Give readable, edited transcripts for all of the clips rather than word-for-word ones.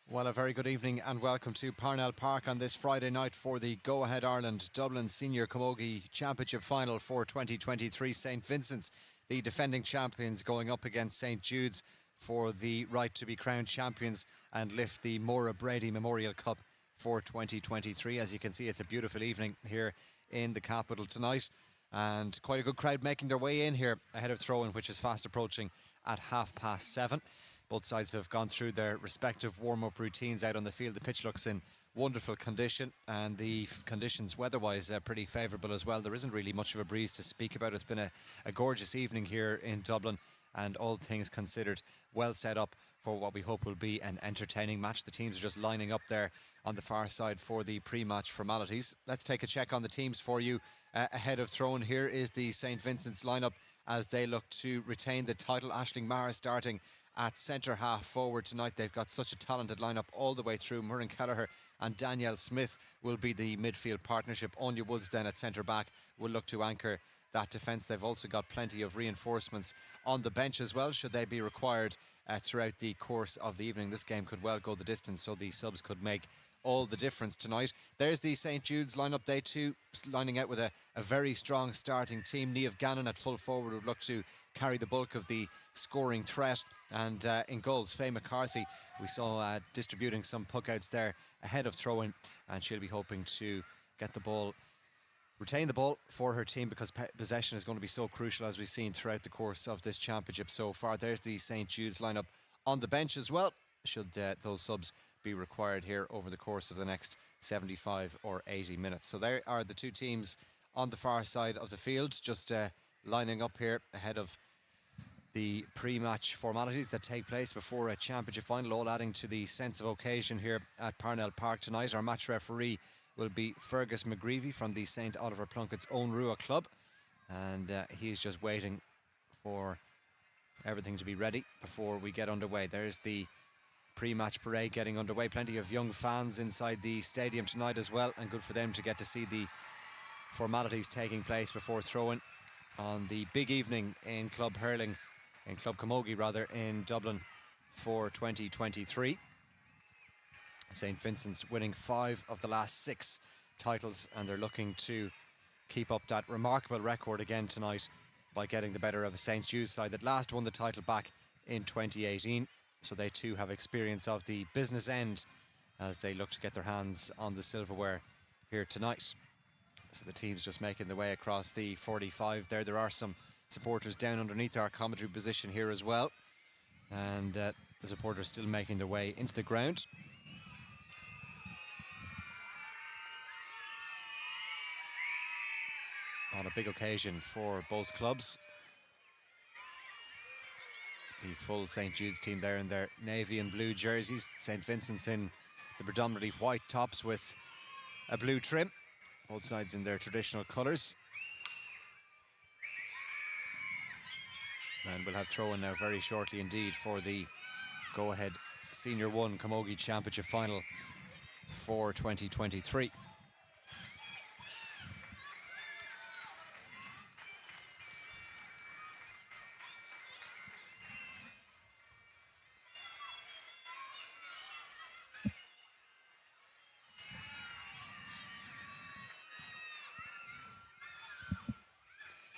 Well, a very good evening and welcome to Parnell Park on this Friday night for the Go Ahead Ireland Dublin Senior Camogie Championship Final for 2023. St Vincents, the defending champions, going up against St Judes for the right to be crowned champions and lift the Maura Brady Memorial Cup for 2023. As you can see, it's a beautiful evening here in the capital tonight, and quite a good crowd making their way in here ahead of throw-in, which is fast approaching at 7:30. Both sides have gone through their respective warm-up routines out on the field. The pitch looks in wonderful condition, and the conditions weather-wise are pretty favourable as well. There isn't really much of a breeze to speak about. It's been a gorgeous evening here in Dublin, and all things considered, well set up for what we hope will be an entertaining match. The teams are just lining up there on the far side for the pre-match formalities. Let's take a check on the teams for you ahead of throw-in. Here is the St Vincent's lineup as they look to retain the title. Aisling Maher starting at centre half forward tonight. They've got such a talented lineup all the way through. Murren Kelleher and Danielle Smith will be the midfield partnership. Anya Woods then at centre back will look to anchor that defence. They've also got plenty of reinforcements on the bench as well, should they be required throughout the course of the evening. This game could well go the distance, so the subs could make all the difference tonight. There's the St Jude's lineup. They too lining out with a very strong starting team. Niamh Gannon at full forward would look to carry the bulk of the scoring threat, and in goals Faye McCarthy we saw distributing some puck outs there ahead of throw-in, and she'll be hoping to get the ball, retain the ball for her team, because possession is going to be so crucial, as we've seen throughout the course of this championship so far. There's the St Jude's lineup on the bench as well, should those subs be required here over the course of the next 75 or 80 minutes. So there are the two teams on the far side of the field, just lining up here ahead of the pre-match formalities that take place before a championship final, all adding to the sense of occasion here at Parnell Park tonight. Our match referee will be Fergus McGreevy from the St Oliver Plunkett's Own Rua Club, and he's just waiting for everything to be ready before we get underway. There's the pre-match parade getting underway. Plenty of young fans inside the stadium tonight as well, and good for them to get to see the formalities taking place before throw-in on the big evening in Club Hurling, in Club Camogie rather, in Dublin for 2023. St Vincent's winning 5 of the last 6 titles, and they're looking to keep up that remarkable record again tonight by getting the better of a St Jude's side that last won the title back in 2018. So they too have experience of the business end as they look to get their hands on the silverware here tonight. So the team's just making their way across the 45 there. There are some supporters down underneath our commentary position here as well, and the supporters still making their way into the ground. On a big occasion for both clubs. The full St Jude's team there in their navy and blue jerseys. St Vincent's in the predominantly white tops with a blue trim. Both sides in their traditional colours. And we'll have throw-in now very shortly indeed for the Go Ahead Senior 1 Camogie Championship Final for 2023.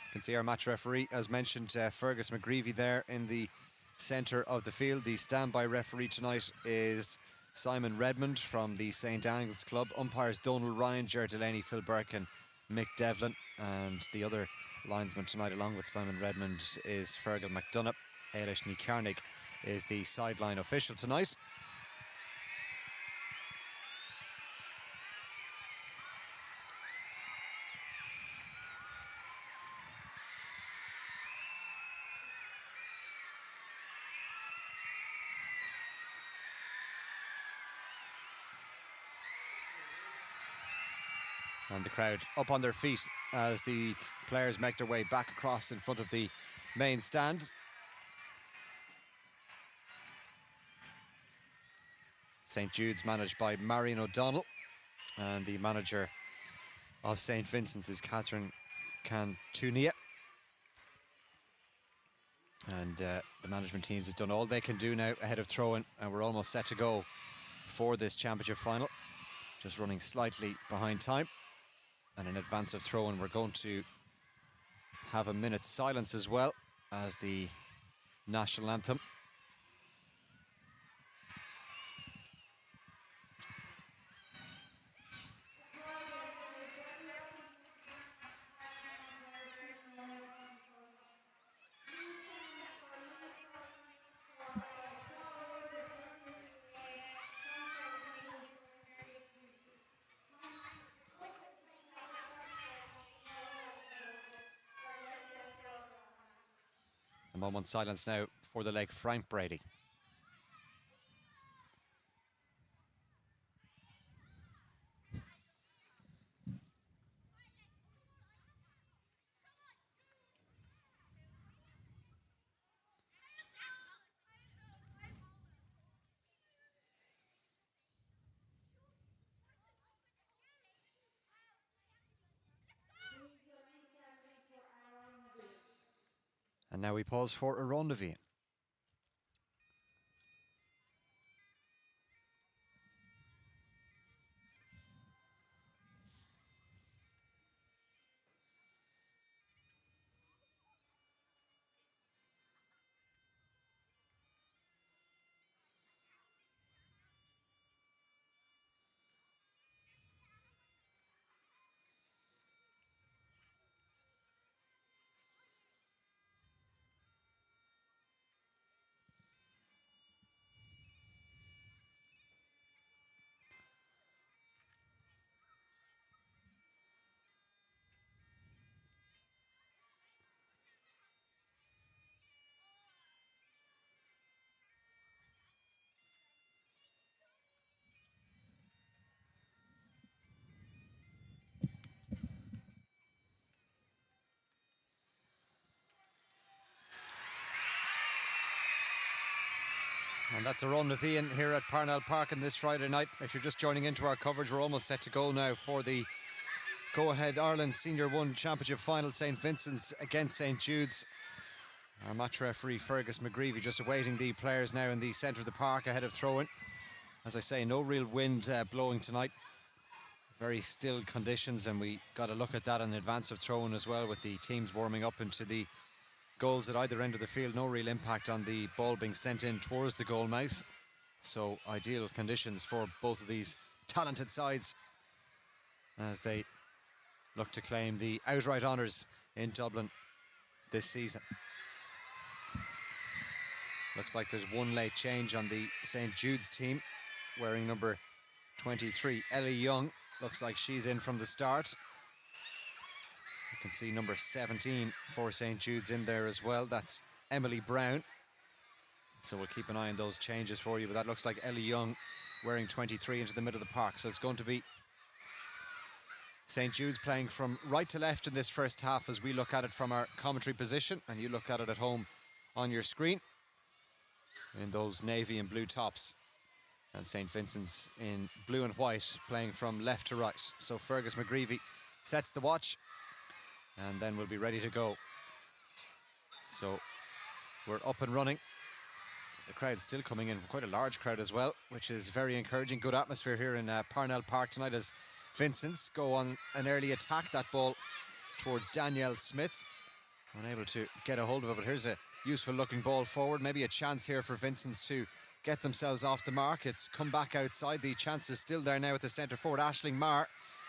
You can see our match referee, as mentioned, Fergus McGreevy there in the centre of the field. The standby referee tonight is Simon Redmond from the St Angles Club. Umpires Donal Ryan, Ger Delaney, Phil Burke and Mick Devlin. And the other linesman tonight, along with Simon Redmond, is Fergal McDonough. Eilish Nicarnig is the sideline official tonight. And the crowd up on their feet as the players make their way back across in front of the main stand. St Jude's managed by Marion O'Donnell, and the manager of St Vincent's is Catherine Cantunia. And the management teams have done all they can do now ahead of throw-in, and we're almost set to go for this championship final. Just running slightly behind time. And in advance of throw-in, we're going to have a minute's silence as well as the national anthem. A moment's silence now for the late Frank Brady. And now we pause for a rendezvous. And that's a rendezvous in here at Parnell Park on this Friday night. If you're just joining into our coverage, we're almost set to go now for the Go-Ahead Ireland Senior 1 Championship Final, St. Vincent's against St. Jude's. Our match referee, Fergus McGreevy, just awaiting the players now in the centre of the park ahead of throw-in. As I say, no real wind blowing tonight. Very still conditions, and we got a look at that in advance of throw-in as well, with the teams warming up into the goals at either end of the field. No real impact on the ball being sent in towards the goal mouth. So ideal conditions for both of these talented sides as they look to claim the outright honours in Dublin this season. Looks like there's one late change on the St. Jude's team, wearing number 23, Ellie Young. Looks like she's in from the start. You can see number 17 for St. Jude's in there as well. That's Emily Brown. So we'll keep an eye on those changes for you. But that looks like Ellie Young wearing 23 into the middle of the park. So it's going to be St. Jude's playing from right to left in this first half as we look at it from our commentary position. And you look at it at home on your screen in those navy and blue tops. And St. Vincent's in blue and white playing from left to right. So Fergus McGreevy sets the watch. And then we'll be ready to go. So we're up and running. The crowd's still coming in, quite a large crowd as well, which is very encouraging. Good atmosphere here in Parnell Park tonight as Vincents go on an early attack. That ball towards Danielle Smith. Unable to get a hold of it, but here's a useful looking ball forward. Maybe a chance here for Vincents to get themselves off the mark. It's come back outside. The chance is still there now with the centre forward, Aisling Marr.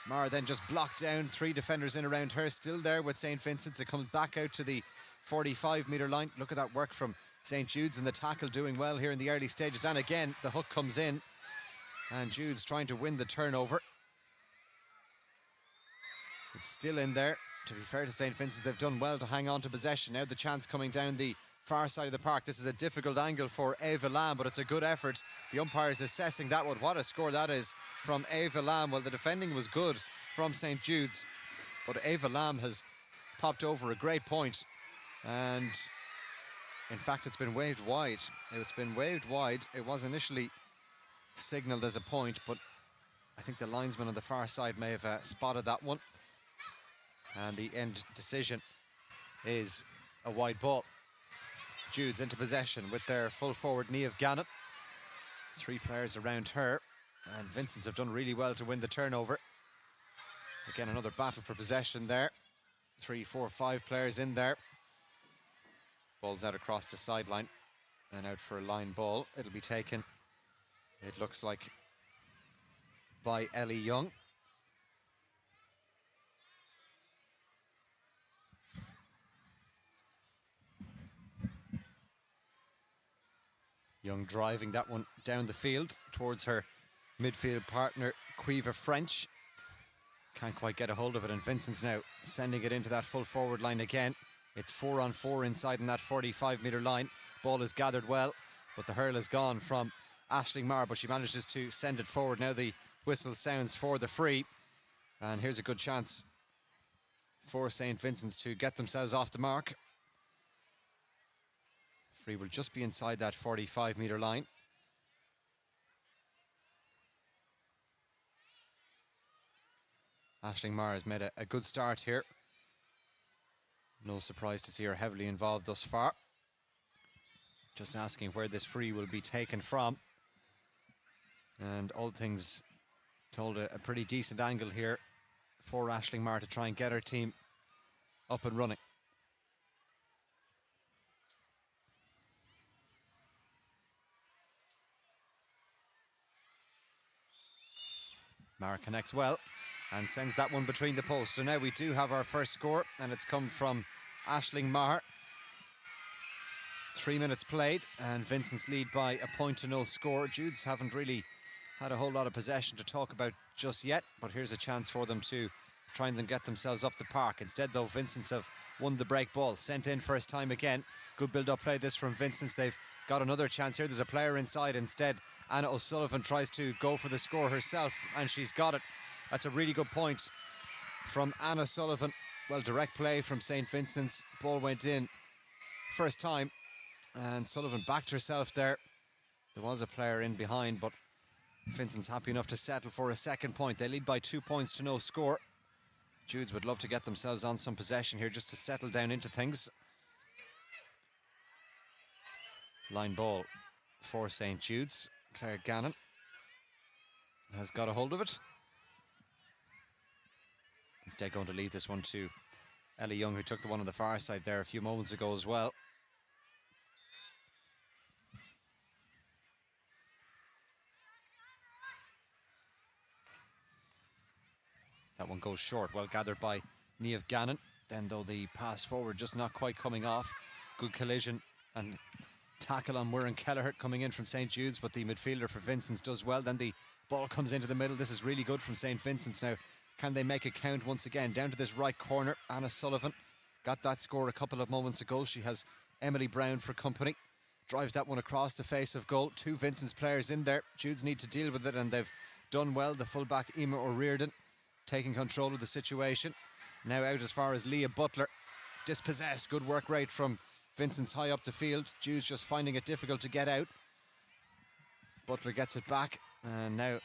Marr then just blocked down, 3 defenders in around her, still there with St. Vincent's. It comes back out to the 45-metre line. Look at that work from St. Jude's and the tackle doing well here in the early stages. And again, the hook comes in. And Jude's trying to win the turnover. It's still in there. To be fair to St. Vincent's, they've done well to hang on to possession. Now the chance coming down the far side of the park. This is a difficult angle for Ava Lamb, but it's a good effort. The umpire is assessing that one. What a score that is from Ava Lamb. Well, the defending was good from St. Jude's, but Ava Lamb has popped over a great point. And in fact, it's been waved wide. It's been waved wide. It was initially signalled as a point, but I think the linesman on the far side may have spotted that one. And the end decision is a wide ball. Jude's into possession with their full forward, Niamh Gannon. 3 players around her. And Vincents have done really well to win the turnover. Again, another battle for possession there. 3, 4, 5 players in there. Ball's out across the sideline and out for a line ball. It'll be taken, it looks like, by Ellie Young. Young driving that one down the field towards her midfield partner, Quiva French. Can't quite get a hold of it, and Vincent's now sending it into that full forward line again. It's 4-on-4 inside in that 45-metre line. Ball is gathered well, but the hurl is gone from Aisling Maher, but she manages to send it forward. Now the whistle sounds for the free, and here's a good chance for St. Vincent's to get themselves off the mark. Free will just be inside that 45-metre line. Aisling Maher has made a good start here. No surprise to see her heavily involved thus far. Just asking where this free will be taken from. And all things told, a pretty decent angle here for Aisling Maher to try and get her team up and running. Maher connects well and sends that one between the posts. So now we do have our first score, and it's come from Aisling Maher. 3 minutes played, and Vincent's lead by a point to no score. Judes haven't really had a whole lot of possession to talk about just yet, but here's a chance for them to try and get themselves up the park. Instead, though, Vincent's have won the break ball. Sent in first time again. Good build-up play this from Vincent's. They've got another chance here. There's a player inside. Instead, Anna O'Sullivan tries to go for the score herself, and she's got it. That's a really good point from Anna Sullivan. Well, direct play from St. Vincent's. Ball went in first time, and Sullivan backed herself there. There was a player in behind, but Vincent's happy enough to settle for a second point. They lead by 2 points to no score. Judes would love to get themselves on some possession here just to settle down into things. Line ball for St. Jude's. Claire Gannon has got a hold of it. Instead going to leave this one to Ellie Young, who took the one on the far side there a few moments ago as well. That one goes short, well gathered by Niamh Gannon. Then though the pass forward just not quite coming off. Good collision and tackle on Muireann Kelleher coming in from St. Jude's, but the midfielder for Vincent's does well. Then the ball comes into the middle. This is really good from St. Vincent's. Now, can they make it count once again? Down to this right corner, Anna Sullivan got that score a couple of moments ago. She has Emily Brown for company. Drives that one across the face of goal. 2 Vincent's players in there. Judes need to deal with it, and they've done well. The fullback, Emer O'Riordan, taking control of the situation. Now out as far as Leah Butler. Dispossessed. Good work rate from Vincent's high up the field. Judes just finding it difficult to get out. Butler gets it back, and now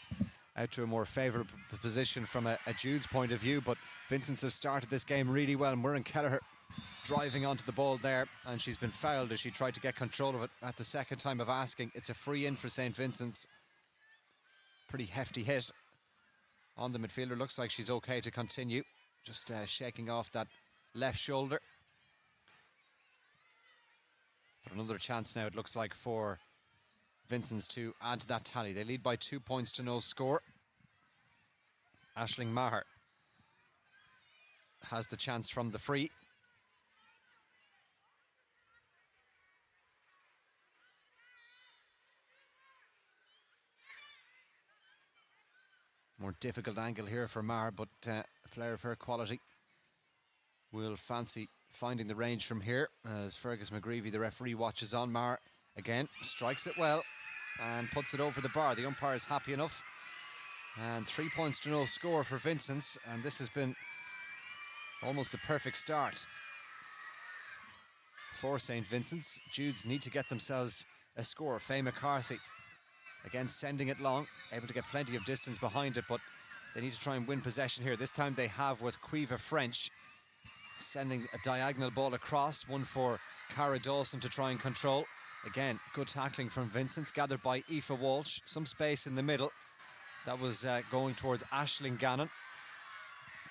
out to a more favourable position from a Jude's point of view, but Vincent's have started this game really well. Muireann Kelleher driving onto the ball there, and she's been fouled as she tried to get control of it at the second time of asking. It's a free in for St. Vincent's. Pretty hefty hit on the midfielder. Looks like she's okay to continue. Just shaking off that left shoulder. But another chance now, it looks like, for Vincent's to add to that tally. They lead by 2 points to no score. Aisling Maher has the chance from the free. More difficult angle here for Maher, but a player of her quality will fancy finding the range from here as Fergus McGreevy, the referee, watches on. Maher again strikes it well and puts it over the bar. The umpire is happy enough, and 3 points to no score for Vincent's, and this has been almost a perfect start for St. Vincent's. Judes need to get themselves a score. Faye McCarthy again sending it long, able to get plenty of distance behind it, but they need to try and win possession here. This time they have with Quiva French sending a diagonal ball across, one for Cara Dawson to try and control. Again, good tackling from Vincent's, gathered by Aoife Walsh. Some space in the middle. That was going towards Aisling Gannon.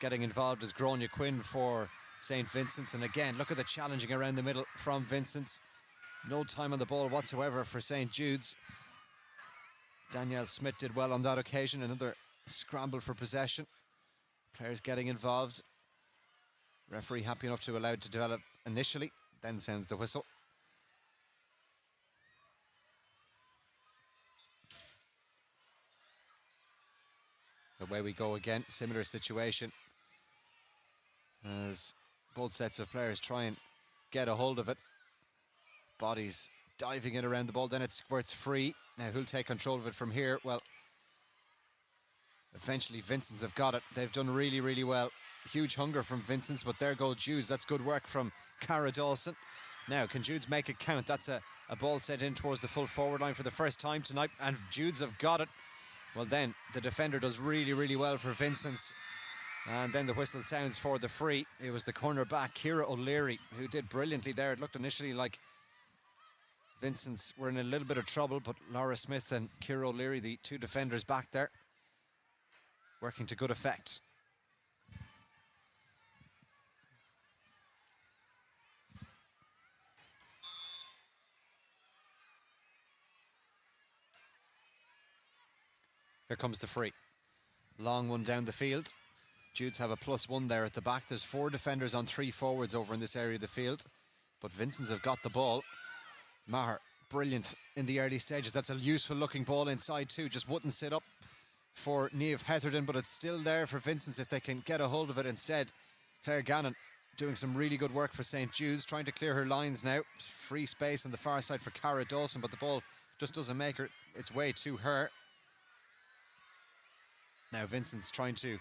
Getting involved is Gráinne Quinn for St. Vincent's. And again, look at the challenging around the middle from Vincent's. No time on the ball whatsoever for St. Jude's. Danielle Smith did well on that occasion. Another scramble for possession. Players getting involved. Referee happy enough to allow it to develop initially, then sends the whistle. Away we go again, similar situation as both sets of players try and get a hold of it. Bodies diving in around the ball, then it squirts free. Now who'll take control of it from here? Well, eventually Vincents have got it. They've done really, really well. Huge hunger from Vincents, but there go Judes. That's good work from Cara Dawson. Now, can Judes make it count? That's a ball set in towards the full forward line for the first time tonight, and Judes have got it. Well, then the defender does really, really well for Vincents. And then the whistle sounds for the free. It was the corner back, Ciara O'Leary, who did brilliantly there. It looked initially like Vincents were in a little bit of trouble, but Laura Smith and Ciara O'Leary, the two defenders back there, working to good effect. Here comes the free. Long one down the field. Judes have a +1 there at the back. There's 4 defenders on 3 forwards over in this area of the field. But Vincents have got the ball. Maher, brilliant in the early stages. That's a useful looking ball inside too. Just wouldn't sit up for Niamh Heatherton, but it's still there for Vincents if they can get a hold of it instead. Claire Gannon doing some really good work for St. Jude's, trying to clear her lines now. Free space on the far side for Cara Dawson, but the ball just doesn't make its way to her. Now Vincent's trying to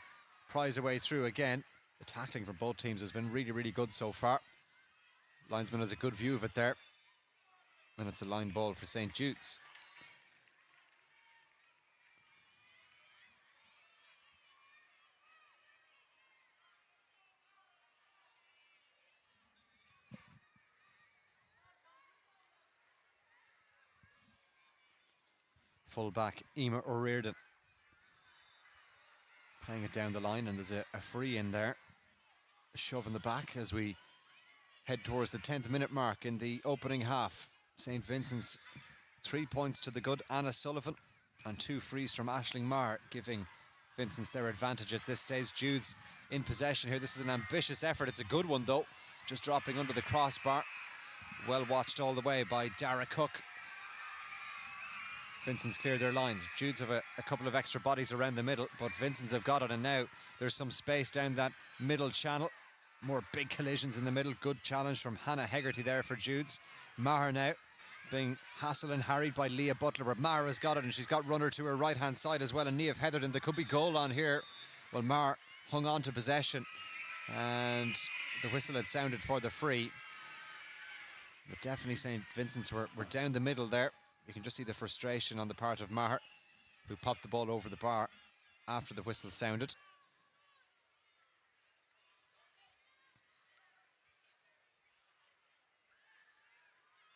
prise her way through again. The tackling from both teams has been really, really good so far. Linesman has a good view of it there. And it's a line ball for St. Jude's. Full back, Emer O'Riordan playing it down the line, and there's a free in there. A shove in the back as we head towards the 10th minute mark in the opening half. St. Vincent's 3 points to the good Anna Sullivan and 2 frees from Aisling Maher, giving Vincent's their advantage at this stage. Jude's in possession here. This is an ambitious effort. It's a good one though. Just dropping under the crossbar. Well watched all the way by Dara Cook. Vincent's cleared their lines. Judes have a couple of extra bodies around the middle, but Vincent's have got it, and now there's some space down that middle channel. More big collisions in the middle. Good challenge from Hannah Hegarty there for Judes. Maher now being hassled and harried by Leah Butler, but Maher has got it, and she's got runner to her right hand side as well, and Niamh Heatherton. There could be goal on here. Well, Maher hung on to possession, and the whistle had sounded for the free. But definitely St. Vincent's were down the middle there. You can just see the frustration on the part of Maher, who popped the ball over the bar after the whistle sounded.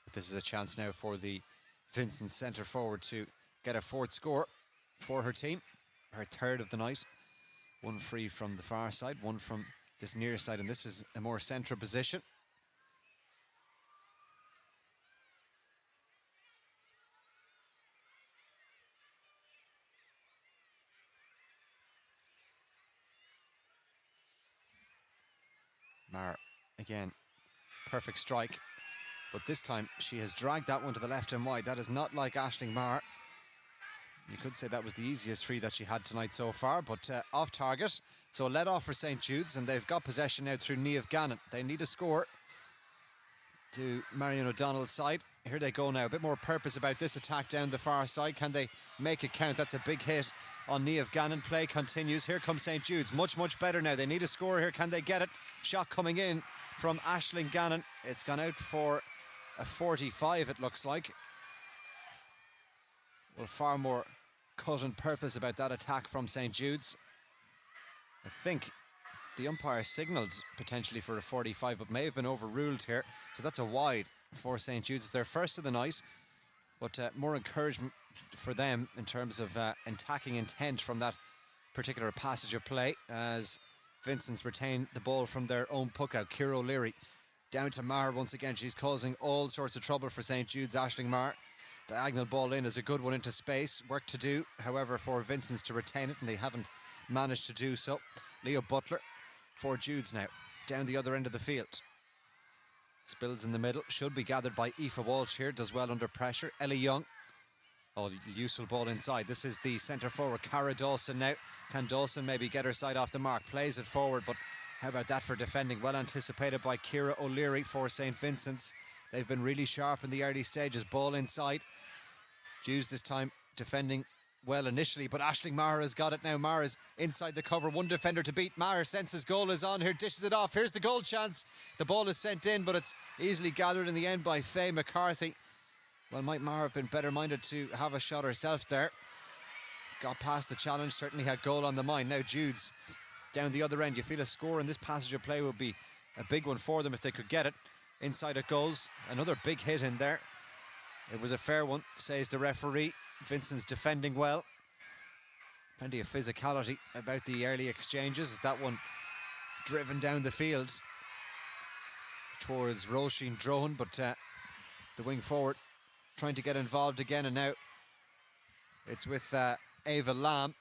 But this is a chance now for the Vincent centre forward to get a 4th score for her team. Her 3rd of the night. 1 free from the far side, 1 from this near side, and this is a more central position. Maher, again, perfect strike. But this time she has dragged that one to the left and wide. That is not like Aisling Maher. You could say that was the easiest free that she had tonight so far, but off target. So a let off for St. Jude's, and they've got possession now through Niamh Gannon. They need a score to Marion O'Donnell's side. Here they go now. A bit more purpose about this attack down the far side. Can they make it count? That's a big hit on Niamh Gannon. Play continues. Here comes St. Jude's. Much, much better now. They need a score here. Can they get it? Shot coming in from Aisling Gannon. It's gone out for a 45, it looks like. Well, far more cut and purpose about that attack from St. Jude's. I think the umpire signalled potentially for a 45, but may have been overruled here. So that's a wide for St. Jude's. It's their first of the night, but more encouragement for them in terms of attacking intent from that particular passage of play, as Vincents retain the ball from their own puck out. Ciara O'Leary down to Maher once again. She's causing all sorts of trouble for St. Jude's. Aisling Maher, diagonal ball in is a good one into space. Work to do, however, for Vincents to retain it, and they haven't managed to do so. Leo Butler for Judes now, down the other end of the field. Spills in the middle, should be gathered by Aoife Walsh here, does well under pressure. Ellie Young, oh, useful ball inside. This is the centre forward, Cara Dawson now. Can Dawson maybe get her side off the mark? Plays it forward, but how about that for defending? Well anticipated by Ciara O'Leary for St. Vincent's. They've been really sharp in the early stages. Ball inside. Judes this time defending well initially, but Aisling Maher has got it now. Maher is inside the cover, one defender to beat. Maher senses goal is on here, dishes it off. Here's the goal chance. The ball is sent in, but it's easily gathered in the end by Faye McCarthy. Well, might Maher have been better minded to have a shot herself there. Got past the challenge, certainly had goal on the mind. Now Judes down the other end. You feel a score in this passage of play would be a big one for them if they could get it. Inside it goes. Another big hit in there. It was a fair one, says the referee. Vincent's defending well. Plenty of physicality about the early exchanges, as that one driven down the field towards Roisin Drohan, but the wing forward trying to get involved again, and now it's with Ava Lamb.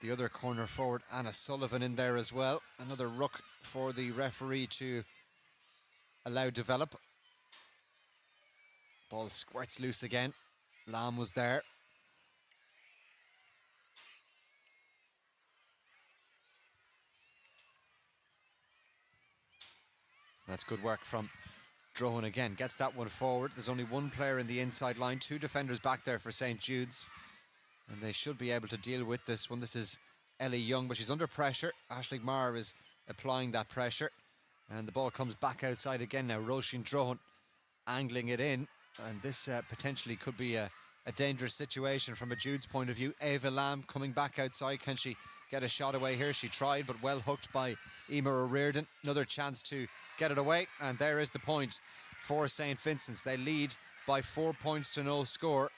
The other corner forward, Anna Sullivan, in there as well. Another ruck for the referee to allow develop. Ball squirts loose again. Lamb was there. That's good work from Drohan again. Gets that one forward. There's only one player in the inside line. Two defenders back there for St. Jude's. And they should be able to deal with this one. This is Ellie Young, but she's under pressure. Aisling Maher is applying that pressure. And the ball comes back outside again now. Roisin Drohan angling it in. And this potentially could be a dangerous situation from a Jude's point of view. Ava Lamb coming back outside. Can she get a shot away here? She tried, but well hooked by Emer O'Riordan. Another chance to get it away. And there is the point for St. Vincent's. They lead by 4 points to no score.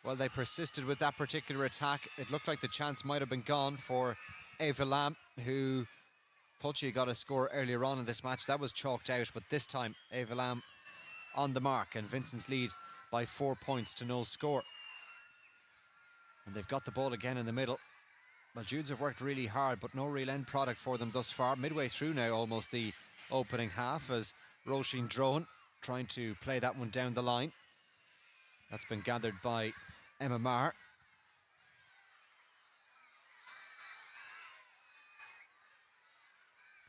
Well, they persisted with that particular attack. It looked like the chance might have been gone for Ava Lamb, who thought she got a score earlier on in this match. That was chalked out, but this time Ava Lamb on the mark, and Vincent's lead by 4 points to no score. And they've got the ball again in the middle. Well, Judes have worked really hard, but no real end product for them thus far. Midway through now, almost the opening half, as Roisin Drohan trying to play that one down the line. That's been gathered by Emma Maher.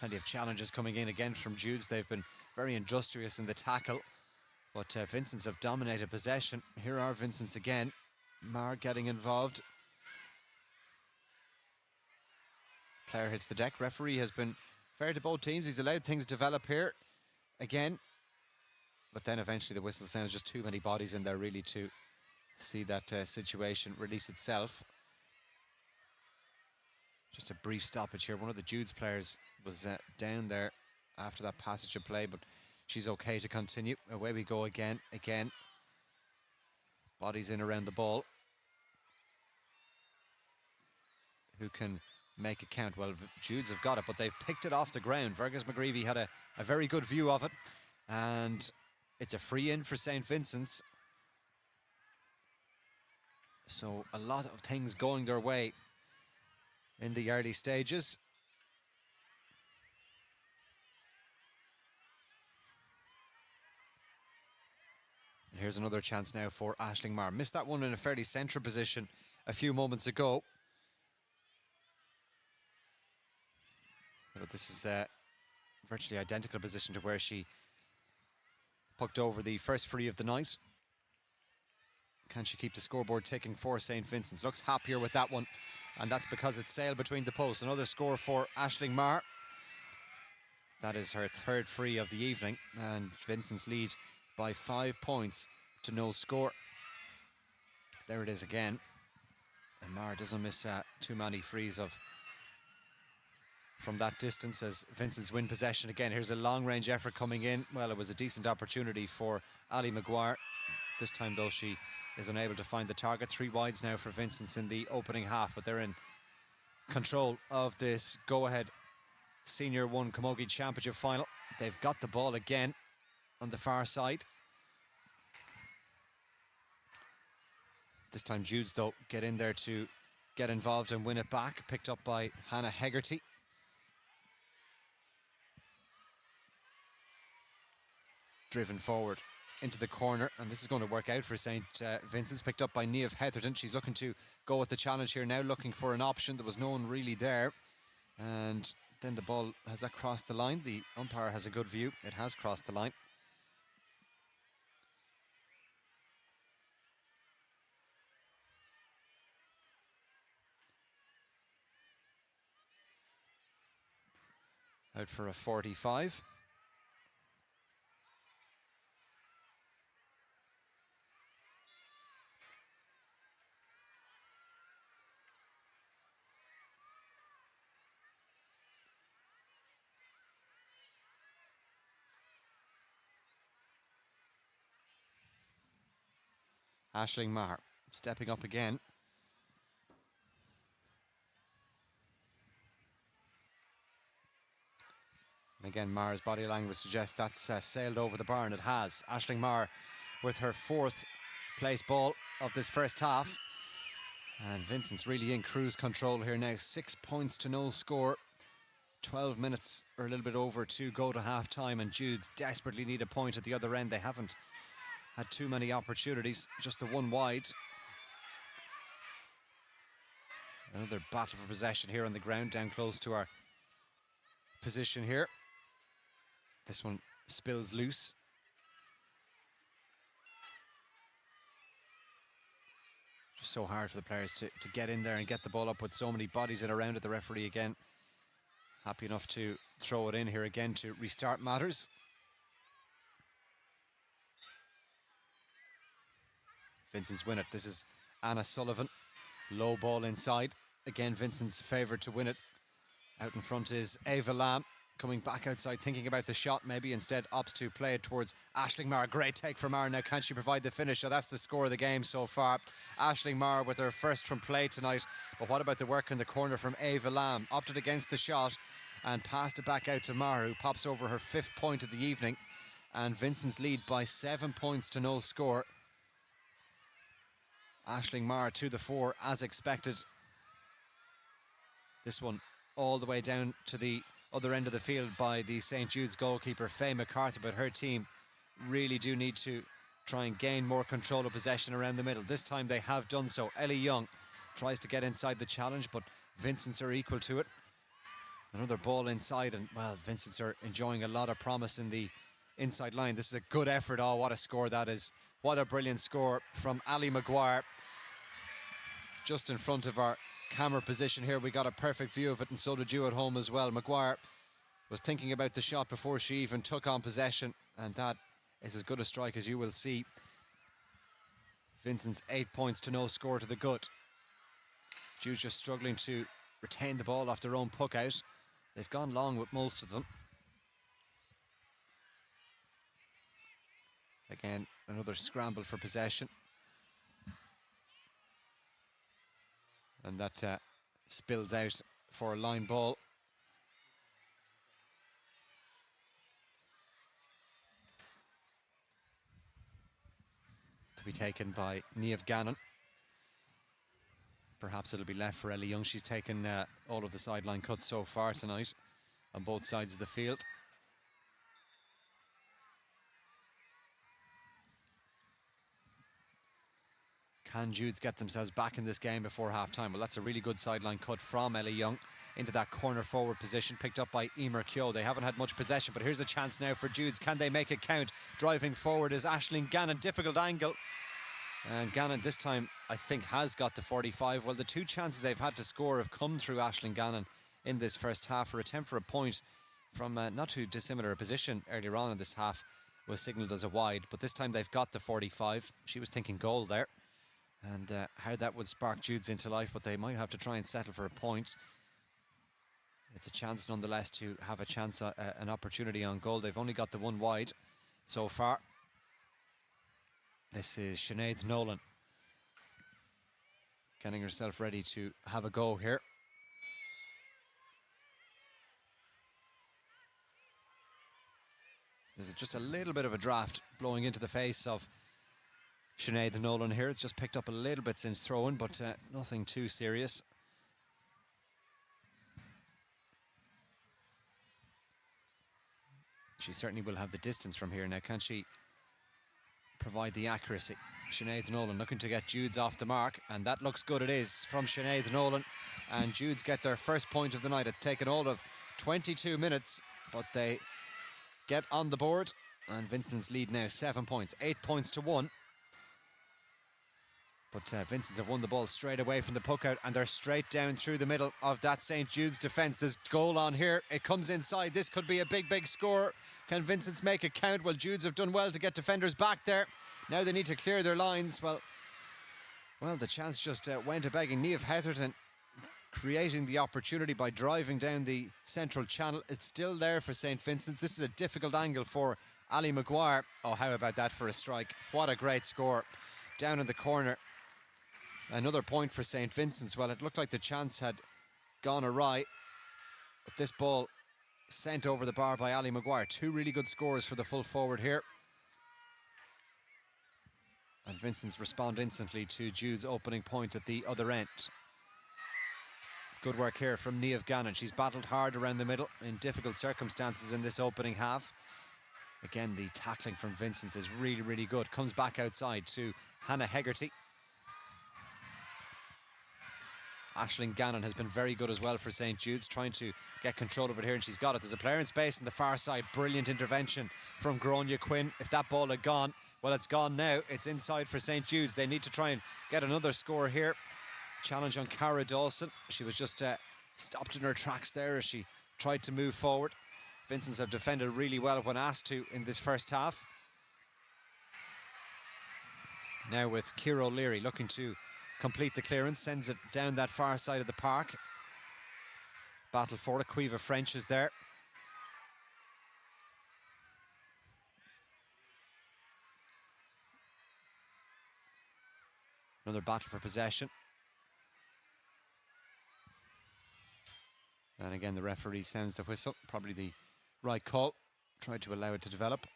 Plenty of challenges coming in again from Judes. They've been very industrious in the tackle, but Vincents have dominated possession. Here are Vincents again. Maher getting involved. Player hits the deck. Referee has been fair to both teams. He's allowed things to develop here again, but then eventually the whistle sounds. Just too many bodies in there really to see that situation release itself. Just a brief stoppage here. One of the Judes players was down there after that passage of play, but she's okay to continue. Away we go again. Bodies in around the ball. Who can make it count? Well, Judes have got it, but they've picked it off the ground. Fergus McGreevy had a very good view of it, and it's a free in for St. Vincent's. So a lot of things going their way in the early stages. And here's another chance now for Aisling Maher. Missed that one in a fairly central position a few moments ago. But this is a virtually identical position to where she pucked over the first free of the night. Can she keep the scoreboard ticking for St. Vincent's? Looks happier with that one, and that's because it's sailed between the posts. Another score for Aisling Maher. That is her third free of the evening, and Vincent's lead by 5 points to no score. There it is again. And Maher doesn't miss too many frees from that distance as Vincent's win possession again. Here's a long-range effort coming in. Well, it was a decent opportunity for Ali Maguire. This time, though, she is unable to find the target. 3 wides now for Vincents in the opening half, but they're in control of this go-ahead Senior 1 Camogie Championship final. They've got the ball again on the far side. This time Judes, though, get in there to get involved and win it back. Picked up by Hannah Hegarty. Driven forward into the corner, and this is going to work out for St. Vincent's. Picked up by Niamh Heatherton. She's looking to go with the challenge here now, looking for an option. There was no one really there. And then the ball, has that crossed the line? The umpire has a good view. It has crossed the line. Out for a 45. Aisling Maher stepping up again. And again, Maher's body language suggests that's sailed over the bar, and it has. Aisling Maher with her 4th place ball of this first half. And Vincent's really in cruise control here now. 6 points to no score. 12 minutes or a little bit over to go to half time, and Judes desperately need a point at the other end. They haven't had too many opportunities, just the 1 wide. Another battle for possession here on the ground, down close to our position here. This one spills loose. Just so hard for the players to get in there and get the ball up with so many bodies in around it. The referee again happy enough to throw it in here again to restart matters. Vincent's win it. This is Anna Sullivan. Low ball inside. Again, Vincent's favoured to win it. Out in front is Ava Lamb. Coming back outside, thinking about the shot, maybe instead opts to play it towards Aisling Maher. Great take from Maher. Now, can she provide the finish? So that's the score of the game so far. Aisling Maher with her first from play tonight. But what about the work in the corner from Ava Lamb? Opted against the shot and passed it back out to Maher, who pops over her 5th point of the evening. And Vincent's lead by 7 points to no score. Aisling Maher to the fore as expected. This one all the way down to the other end of the field by the St. Jude's goalkeeper Faye McCarthy, but her team really do need to try and gain more control of possession around the middle. This time they have done so. Ellie Young tries to get inside the challenge, but Vincents are equal to it. Another ball inside, and well, Vincents are enjoying a lot of promise in the inside line. This is a good effort. Oh, what a score that is. What a brilliant score from Ali Maguire. Just in front of our camera position here, we got a perfect view of it, and so did you at home as well. Maguire was thinking about the shot before she even took on possession, and that is as good a strike as you will see. Vincent's 8 points to no score to the good. Judes just struggling to retain the ball off their own puck out. They've gone long with most of them. Again, another scramble for possession. And that spills out for a line ball. To be taken by Niamh Gannon. Perhaps it'll be left for Ellie Young. She's taken all of the sideline cuts so far tonight on both sides of the field. Can Judes get themselves back in this game before half-time? Well, that's a really good sideline cut from Ellie Young into that corner forward position, picked up by Emer Keogh. They haven't had much possession, but here's a chance now for Judes. Can they make it count? Driving forward is Aisling Gannon. Difficult angle. And Gannon this time, I think, has got the 45. Well, the 2 chances they've had to score have come through Aisling Gannon in this first half. Her attempt for a point from not too dissimilar a position earlier on in this half was signalled as a wide, but this time they've got the 45. She was thinking goal there. And how that would spark Judes into life, but they might have to try and settle for a point. It's a chance nonetheless to have a chance, an opportunity on goal. They've only got the 1 wide so far. This is Sinead Nolan getting herself ready to have a go here. There's just a little bit of a draft blowing into the face of Sinead Nolan here. It's just picked up a little bit since throwing, but nothing too serious. She certainly will have the distance from here. Now, can she provide the accuracy? Sinead Nolan looking to get Judes off the mark, and that looks good. It is from Sinead Nolan, and Judes get their first point of the night. It's taken all of 22 minutes, but they get on the board, and Vincent's lead now 7 points, 8 points to 1. But Vincents have won the ball straight away from the puck out, and they're straight down through the middle of that St. Jude's defence. There's goal on here. It comes inside. This could be a big, big score. Can Vincents make it count? Well, Judes have done well to get defenders back there. Now they need to clear their lines. Well, the chance just went a-begging. Niamh Heatherton creating the opportunity by driving down the central channel. It's still there for St. Vincent's. This is a difficult angle for Ali Maguire. Oh, how about that for a strike? What a great score. Down in the corner. Another point for St. Vincent's. Well, it looked like the chance had gone awry, but this ball sent over the bar by Ali Maguire. Two really good scores for the full forward here. And Vincent's respond instantly to Jude's opening point at the other end. Good work here from Niamh Gannon. She's battled hard around the middle in difficult circumstances in this opening half. Again, the tackling from Vincent's is really, really good. Comes back outside to Hannah Hegarty. Aisling Gannon has been very good as well for St. Jude's, trying to get control of it here, and she's got it. There's a player in space on the far side. Brilliant intervention from Gráinne Quinn. If that ball had gone, well, it's gone now. It's inside for St. Jude's. They need to try and get another score here. Challenge on Cara Dawson. She was just stopped in her tracks there as she tried to move forward. Vincents have defended really well when asked to in this first half. Now with Ciara O'Leary looking to complete the clearance, sends it down that far side of the park. Battle for it. Caoimhe French is there. Another battle for possession. And again, the referee sounds the whistle. Probably the right call. Tried to allow it to develop.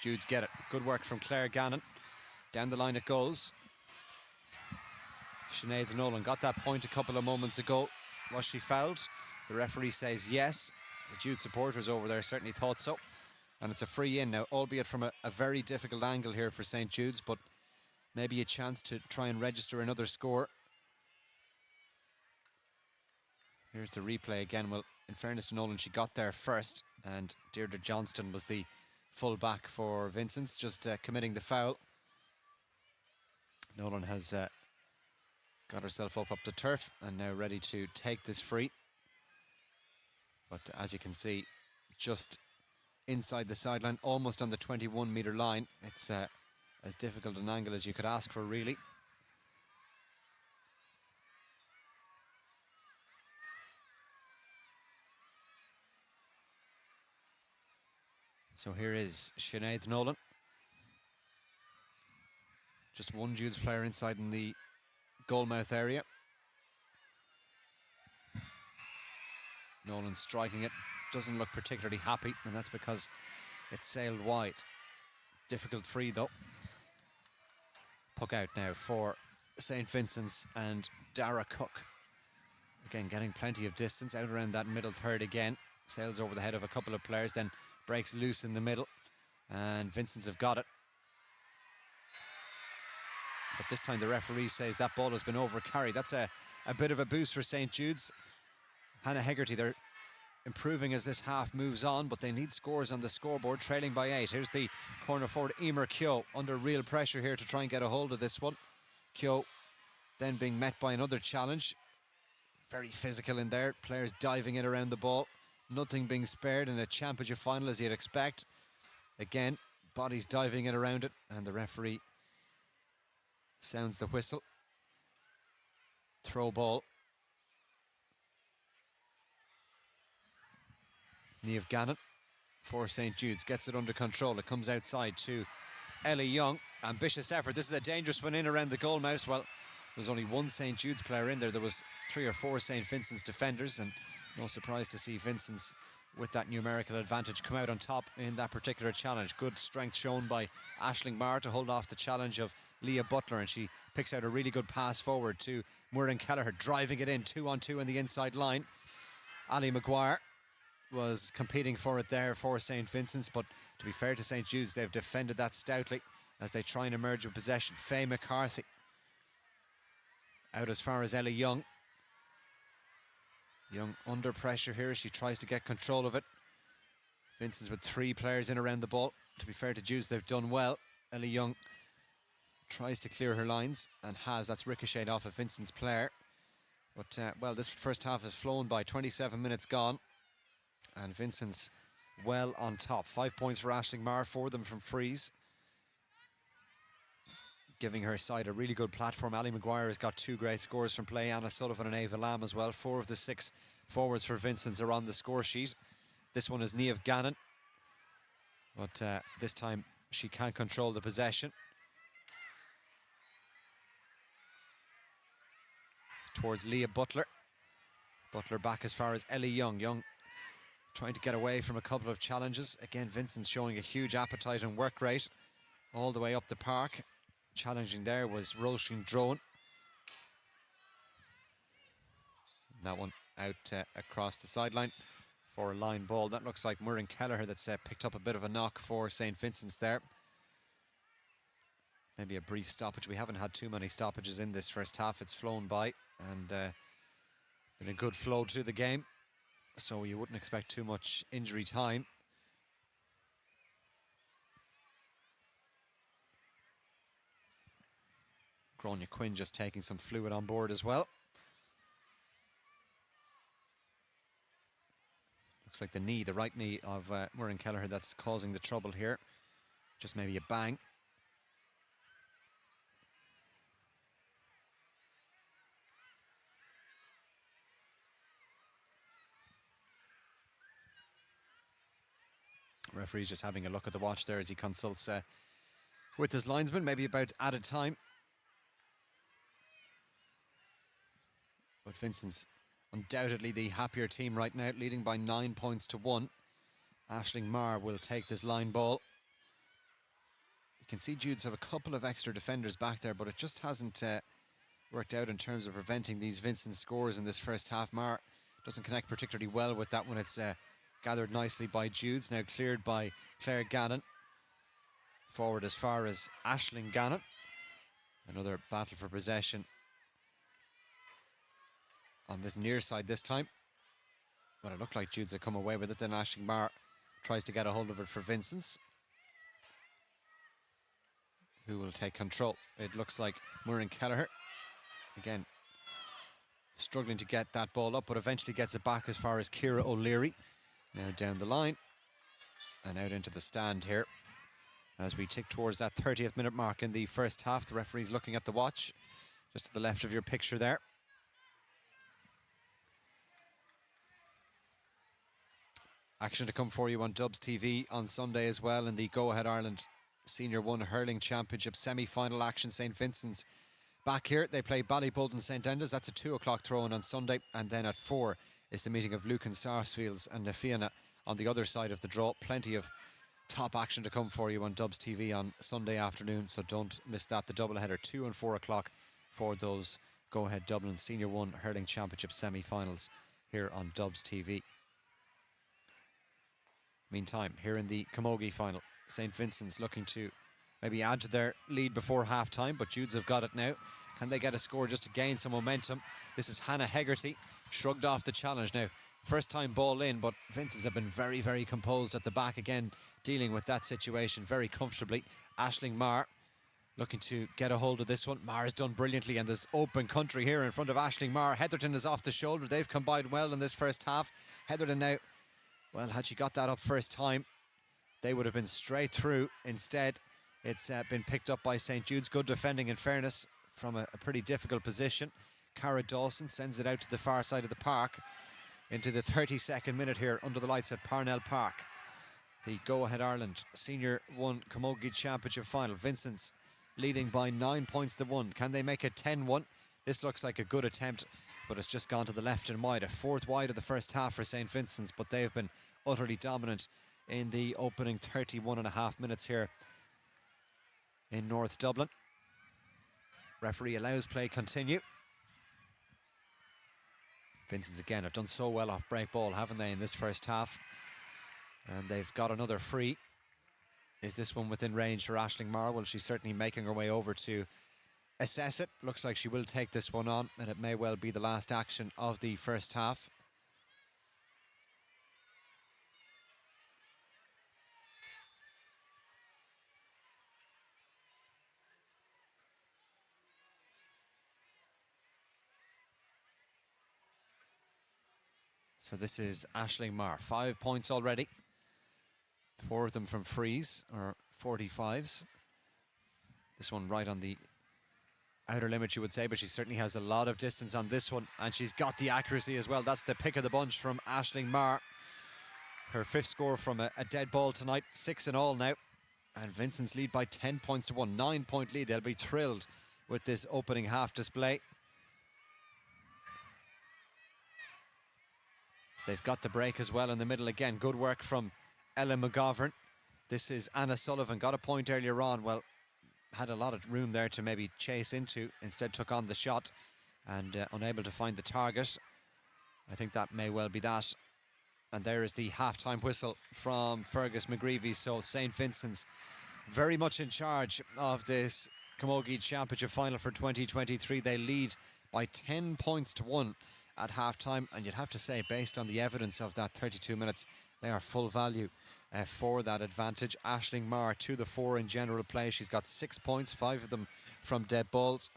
Judes get it. Good work from Claire Gannon. Down the line it goes. Sinead Nolan got that point a couple of moments ago. Was she fouled? The referee says yes. The Jude supporters over there certainly thought so. And it's a free in now, albeit from a very difficult angle here for St. Jude's, but maybe a chance to try and register another score. Here's the replay again. Well, in fairness to Nolan, she got there first, and Deirdre Johnston was the full back for Vincents, just committing the foul. Nolan has got herself up the turf and now ready to take this free. But as you can see, just inside the sideline, almost on the 21-metre line. It's as difficult an angle as you could ask for, really. So here is Sinead Nolan. Just one Jude's player inside in the goalmouth area. Nolan striking it. Doesn't look particularly happy, and that's because it sailed wide. Difficult free, though. Puck out now for St. Vincent's and Dara Cook. Again, getting plenty of distance out around that middle third again. Sails over the head of a couple of players, then breaks loose in the middle, and Vincent's have got it. But this time the referee says that ball has been overcarried. That's a bit of a boost for St. Jude's. Hannah Hegarty, they're improving as this half moves on, but they need scores on the scoreboard, trailing by 8. Here's the corner forward, Emer Keogh, under real pressure here to try and get a hold of this one. Keogh then being met by another challenge. Very physical in there, players diving in around the ball. Nothing being spared in a championship final as you'd expect. Again, bodies diving in around it, and the referee sounds the whistle. Throw ball. Niamh Gannon for St. Jude's gets it under control. It comes outside to Ellie Young. Ambitious effort. This is a dangerous one in around the goal mouth. Well, there's only one St. Jude's player in there. There was 3 or 4 St. Vincent's defenders, and no surprise to see Vincents with that numerical advantage come out on top in that particular challenge. Good strength shown by Aisling Maher to hold off the challenge of Leah Butler, and she picks out a really good pass forward to Muireann Kelleher, driving it in 2-on-2 on the inside line. Ali Maguire was competing for it there for St. Vincent's, but to be fair to St. Jude's, they've defended that stoutly as they try and emerge with possession. Faye McCarthy out as far as Ellie Young. Young under pressure here. She tries to get control of it. Vincent's with 3 players in around the ball. To be fair to Judes, they've done well. Ellie Young tries to clear her lines and has. That's ricocheted off a Vincent's player. But, well, this first half has flown by. 27 minutes gone. And Vincent's well on top. 5 points for Aisling Maher, 4 of them from frees, giving her side a really good platform. Ali Maguire has got 2 great scores from play. Anna Sullivan and Ava Lamb as well. 4 of the 6 forwards for Vincent's are on the score sheet. This one is Niamh Gannon, but this time she can't control the possession. Towards Leah Butler. Butler back as far as Ellie Young. Young trying to get away from a couple of challenges. Again, Vincent's showing a huge appetite and work rate all the way up the park. Challenging there was Roisin Drone. That one out across the sideline for a line ball. That looks like Muireann Kelleher that's picked up a bit of a knock for St. Vincent's there. Maybe a brief stoppage. We haven't had too many stoppages in this first half. It's flown by and been a good flow to the game. So you wouldn't expect too much injury time. Gráinne Quinn just taking some fluid on board as well. Looks like the knee, the right knee of Muireann Kelleher that's causing the trouble here. Just maybe a bang. Referee's just having a look at the watch there as he consults with his linesman, maybe about added time. But Vincent's undoubtedly the happier team right now, leading by 9 points to 1. Aisling Maher will take this line ball. You can see Judes have a couple of extra defenders back there, but it just hasn't worked out in terms of preventing these Vincent scores in this first half. Maher doesn't connect particularly well with that one. It's gathered nicely by Judes, now cleared by Claire Gannon. Forward as far as Aisling Gannon. Another battle for possession on this near side this time. Well, it looked like Judes had come away with it. Then Aisling Maher tries to get a hold of it for Vincents, who will take control. It looks like Muireann Kelleher, again, struggling to get that ball up, but eventually gets it back as far as Ciara O'Leary. Now down the line and out into the stand here as we tick towards that 30th minute mark in the first half. The referee's looking at the watch just to the left of your picture there. Action to come for you on Dubs TV on Sunday as well in the Go Ahead Ireland Senior 1 Hurling Championship semi-final action. St. Vincent's back here. They play Ballybulton St. Enda's. That's a 2 o'clock throw-in on Sunday. And then at 4 is the meeting of Lucan Sarsfields and Fianna on the other side of the draw. Plenty of top action to come for you on Dubs TV on Sunday afternoon, so don't miss that. The doubleheader, 2 and 4 o'clock for those Go Ahead Dublin Senior 1 Hurling Championship semi-finals here on Dubs TV. Meantime, here in the Camogie final, St. Vincent's looking to maybe add to their lead before half-time, but Judes have got it now. Can they get a score just to gain some momentum? This is Hannah Hegarty, shrugged off the challenge now. First time ball in, but Vincent's have been very, very composed at the back again, dealing with that situation very comfortably. Aisling Maher looking to get a hold of this one. Maher's done brilliantly, and there's open country here in front of Aisling Maher. Heatherton is off the shoulder. They've combined well in this first half. Heatherton now, well, had she got that up first time, they would have been straight through. Instead, it's been picked up by St. Jude's. Good defending, in fairness, from a pretty difficult position. Cara Dawson sends it out to the far side of the park. into the 32nd minute here under the lights at Parnell Park. The Go Ahead Ireland Senior 1 Camogie Championship final. Vincents leading by 9 points to 1. Can they make it 10-1? This looks like a good attempt, but it's just gone to the left and wide. A fourth wide of the first half for St. Vincent's, but they've been utterly dominant in the opening 31.5 minutes here in North Dublin. Referee allows play continue. Vincents again have done so well off break ball, haven't they, in this first half? And they've got another free. Is this one within range for Aisling Maher? Well, she's certainly making her way over to assess it. Looks like she will take this one on, and it may well be the last action of the first half. So this is Aisling Maher, 5 points already. 4 of them from frees, or 45s. This one right on the outer limit, you would say, but she certainly has a lot of distance on this one, and she's got the accuracy as well. That's the pick of the bunch from Aisling Maher. Her 5th score from a dead ball tonight, 6 in all now. And Vincent's lead by 10 points to 1, 9-point lead. They'll be thrilled with this opening half display. They've got the break as well in the middle again. Good work from Ella McGovern. This is Anna Sullivan. Got a point earlier on. Well, had a lot of room there to maybe chase into. Instead took on the shot and unable to find the target. I think that may well be that. And there is the half-time whistle from Fergus McGreevy. So St. Vincent's very much in charge of this Camogie Championship final for 2023. They lead by 10 points to 1 at half-time. And you'd have to say, based on the evidence of that 32 minutes, they are full value for that advantage. Aisling Maher to the fore in general play. She's got 6 points, 5 of them from dead balls.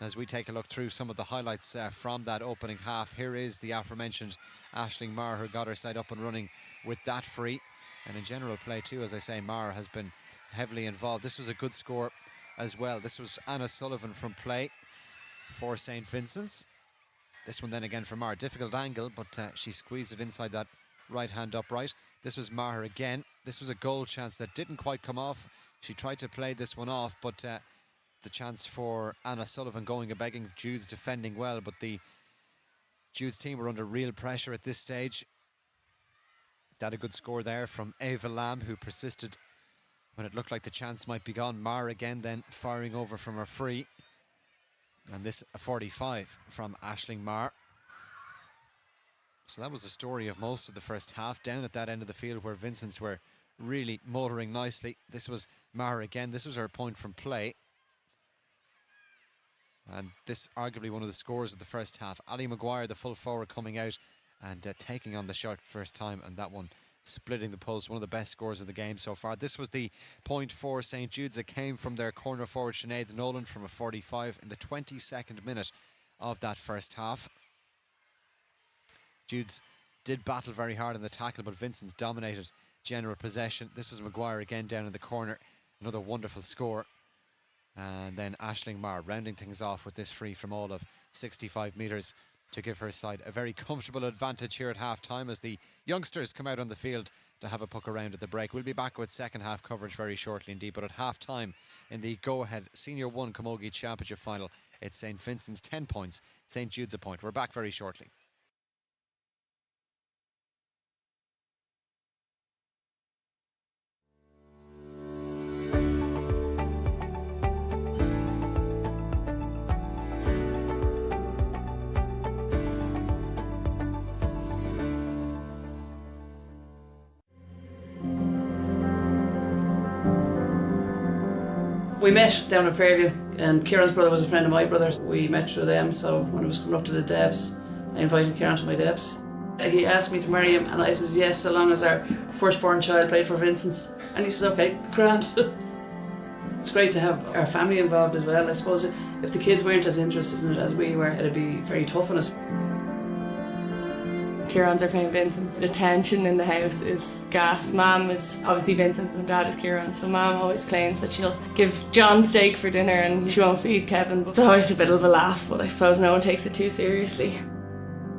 As we take a look through some of the highlights from that opening half, here is the aforementioned Aisling Maher, who got her side up and running with that free. And in general play too, as I say, Maher has been heavily involved. This was a good score as well. This was Anna Sullivan from play for St. Vincent's. This one then again for Maher. Difficult angle, but she squeezed it inside that right hand upright. This was Maher again. This was a goal chance that didn't quite come off. She tried to play this one off, but the chance for Anna Sullivan going a begging. Judes defending well, but the Judes team were under real pressure at this stage. That a good score there from Ava Lamb, who persisted when it looked like the chance might be gone. Maher again then firing over from her free. And this a 45 from Aisling Maher. So that was the story of most of the first half, down at that end of the field where Vincents were really motoring nicely. This was Maher again. This was her point from play. And this arguably one of the scores of the first half. Ali Maguire, the full forward, coming out and taking on the shot first time, and that one splitting the post. One of the best scores of the game so far. This was the point for St. Jude's. It came from their corner forward Sinead Nolan from a 45 in the 22nd minute of that first half. Judes did battle very hard in the tackle, but Vincent's dominated general possession. This was Maguire again down in the corner. Another wonderful score. And then Aisling Maher rounding things off with this free from all of 65 metres to give her side a very comfortable advantage here at half-time as the youngsters come out on the field to have a puck around at the break. We'll be back with second half coverage very shortly indeed, but at half-time in the Go-Ahead Senior 1 Camogie Championship final, it's St. Vincent's 10 points, St. Jude's a point. We're back very shortly. We met down at Fairview, and Kieran's brother was a friend of my brother's. We met through them, so when I was coming up to the Devs, I invited Kieran to my Devs. He asked me to marry him, and I said yes, so long as our firstborn child played for Vincents. And he said, okay, grand. It's great to have our family involved as well. I suppose if the kids weren't as interested in it as we were, it'd be very tough on us. Kieran's are playing Vincents. The tension in the house is gas. Mum is obviously Vincents and Dad is Kieran, so Mum always claims that she'll give John steak for dinner and she won't feed Kevin. But it's always a bit of a laugh, but I suppose no one takes it too seriously.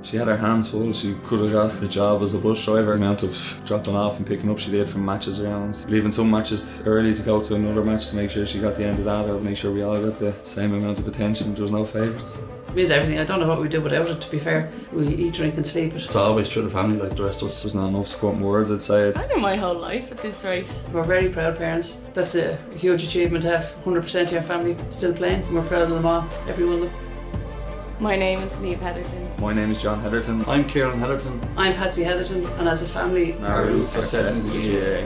She had her hands full. She could have got the job as a bus driver. The amount of dropping off and picking up she did from matches around. Leaving some matches early to go to another match to make sure she got the end of that, or make sure we all got the same amount of attention. There was no favourites. It means everything. I don't know what we'd do without it, to be fair. We eat, drink and sleep it. It's always through the family like the rest of us. There's not enough supporting words, I'd say. I know my whole life at this rate. We're very proud parents. That's a huge achievement to have 100% of your family still playing. We're proud of them all, every one of them. My name is Niamh Heatherton. My name is John Heatherton. I'm Kieran Heatherton. I'm Patsy Heatherton, and as a family, Our roots are set in the GAA.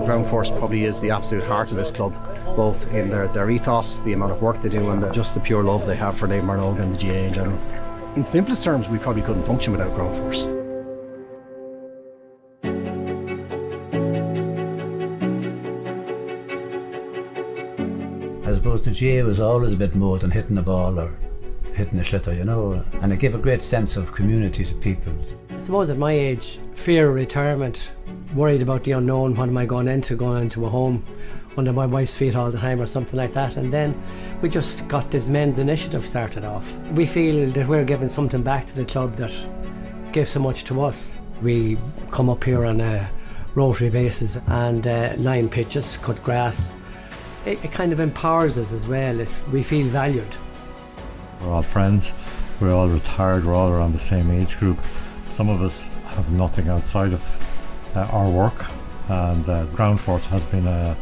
Ground Force probably is the absolute heart of this club, both in their ethos, the amount of work they do, and just the pure love they have for Naomh Marnoga and the GAA in general. In simplest terms, we probably couldn't function without Ground Force. I suppose the GAA was always a bit more than hitting the ball or hitting the schlitter, you know, and it gave a great sense of community to people. I suppose at my age, fear of retirement, worried about the unknown, what am I going into a home under my wife's feet all the time or something like that, and then we just got this men's initiative started off. We feel that we're giving something back to the club that gave so much to us. We come up here on a rotary basis and line pitches, cut grass. It kind of empowers us as well if we feel valued. We're all friends, we're all retired, we're all around the same age group. Some of us have nothing outside of our work, and Ground Force has been a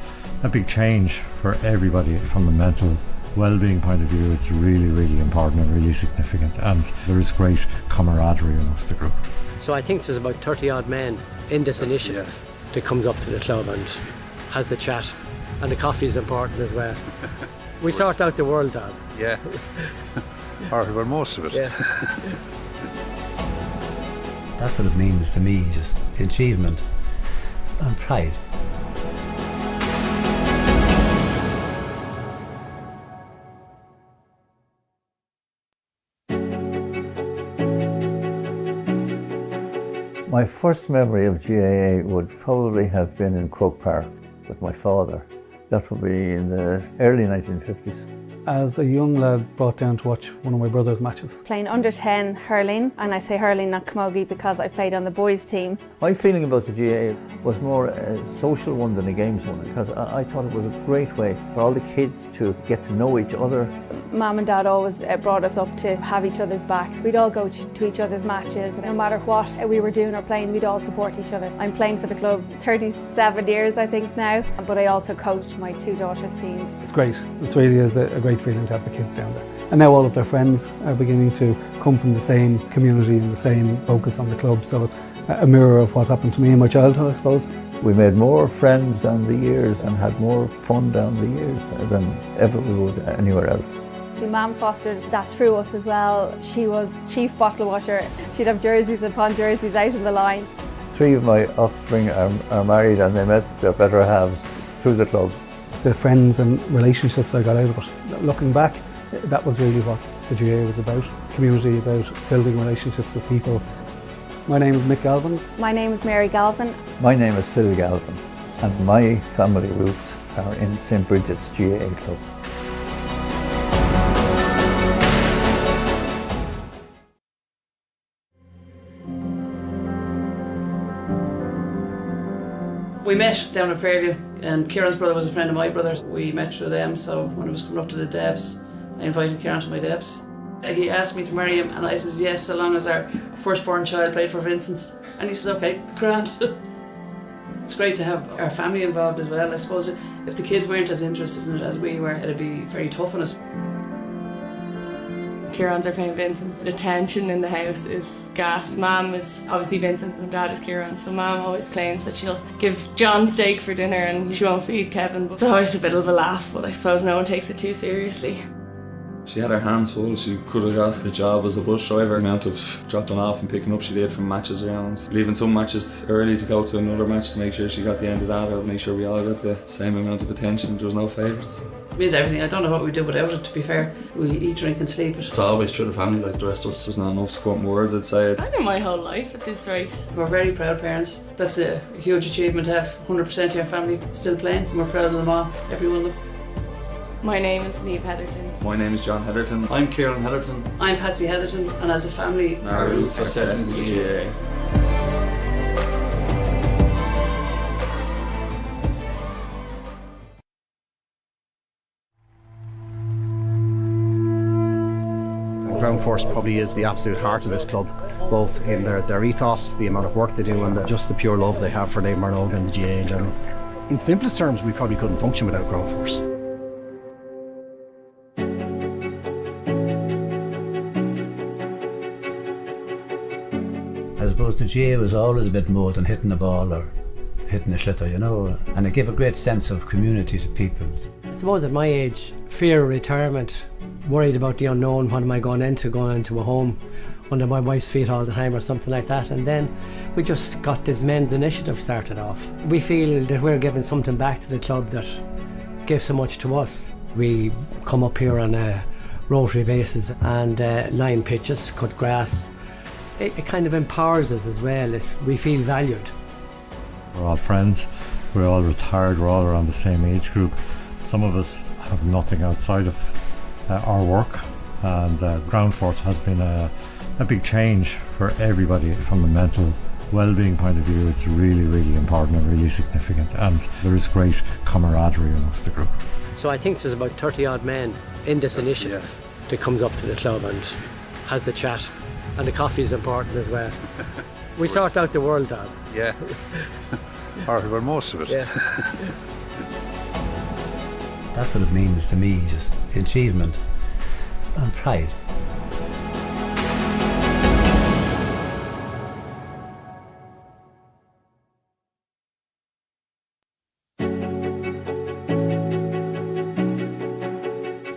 big change for everybody from a mental well-being point of view. It's really, really important and really significant, and there is great camaraderie amongst the group. So I think there's about 30 odd men in this initiative that comes up to the club and has a chat, and the coffee is important as well. We sort out the world, Dad. Yeah. Or well, most of it. Yeah. That's what it means to me, just achievement and pride. My first memory of GAA would probably have been in Croke Park with my father. That would be in the early 1950s. As a young lad, brought down to watch one of my brother's matches. Playing under 10 hurling, and I say hurling, not camogie, because I played on the boys' team. My feeling about the GAA was more a social one than a games one, because I thought it was a great way for all the kids to get to know each other. Mum and Dad always brought us up to have each other's backs. We'd all go to each other's matches. No matter what we were doing or playing, we'd all support each other. I'm playing for the club 37 years, I think, now, but I also coached my two daughters' teams. It's great. It really is a great feeling to have the kids down there. And now all of their friends are beginning to come from the same community and the same focus on the club, so it's a mirror of what happened to me in my childhood, I suppose. We made more friends down the years and had more fun down the years than ever we would anywhere else. Mum fostered that through us as well. She was chief bottle washer. She'd have jerseys upon jerseys out in the line. 3 of my offspring are married, and they met their better halves through the club. The friends and relationships I got out of it. Looking back, that was really what the GAA was about. Community, about building relationships with people. My name is Mick Galvin. My name is Mary Galvin. My name is Phil Galvin, and my family roots are in St Bridget's GAA Club. We met down at Fairview, and Kieran's brother was a friend of my brother's. We met through them, so when I was coming up to the Devs, I invited Kieran to my Devs. He asked me to marry him, and I said yes, so long as our firstborn child played for Vincents. And he says, okay, grand. It's great to have our family involved as well. I suppose if the kids weren't as interested in it as we were, it'd be very tough on us. Kieran's are playing Vincents. The tension in the house is gas. Mum is obviously Vincents and Dad is Kieran, so Mum always claims that she'll give John steak for dinner and she won't feed Kevin. But it's always a bit of a laugh, but I suppose no one takes it too seriously. She had her hands full. She could have got the job as a bus driver. The amount of dropping off and picking up she did from matches around. Leaving some matches early to go to another match to make sure she got the end of that, or make sure we all got the same amount of attention. There was no favourites. It means everything. I don't know what we do without it, to be fair. We eat, drink and sleep it. It's always through the family like the rest of us. There's not enough to put in words, I'd say. I know my whole life at this rate. We're very proud parents. That's a huge achievement to have 100% of your family still playing. We're proud of them all, every one of them. My name is Niamh Heatherton. My name is John Heatherton. I'm Kieran Heatherton. I'm Patsy Heatherton, and as a family, Our roots are set in the GAA. Ground Force probably is the absolute heart of this club, both in their ethos, the amount of work they do, and just the pure love they have for Naomh Marnoga and the GAA in general. In simplest terms, we probably couldn't function without Ground Force. I suppose the GAA was always a bit more than hitting the ball or hitting the schlitter, you know, and it gave a great sense of community to people. I suppose at my age, fear of retirement, worried about the unknown, what am I going into a home under my wife's feet all the time or something like that, and then we just got this men's initiative started off. We feel that we're giving something back to the club that gave so much to us. We come up here on a rotary basis and line pitches, cut grass. It kind of empowers us as well if we feel valued. We're all friends, we're all retired, we're all around the same age group. Some of us have nothing outside of our work, and Ground Force has been a big change for everybody from a mental well-being point of view. It's really, really important and really significant, and there is great camaraderie amongst the group. So I think there's about 30 odd men in this initiative that comes up to the club and has a chat, and the coffee is important as well. We sort out the world, Dad. Yeah. Or well, most of it. Yeah. That's what it means to me, just achievement and pride.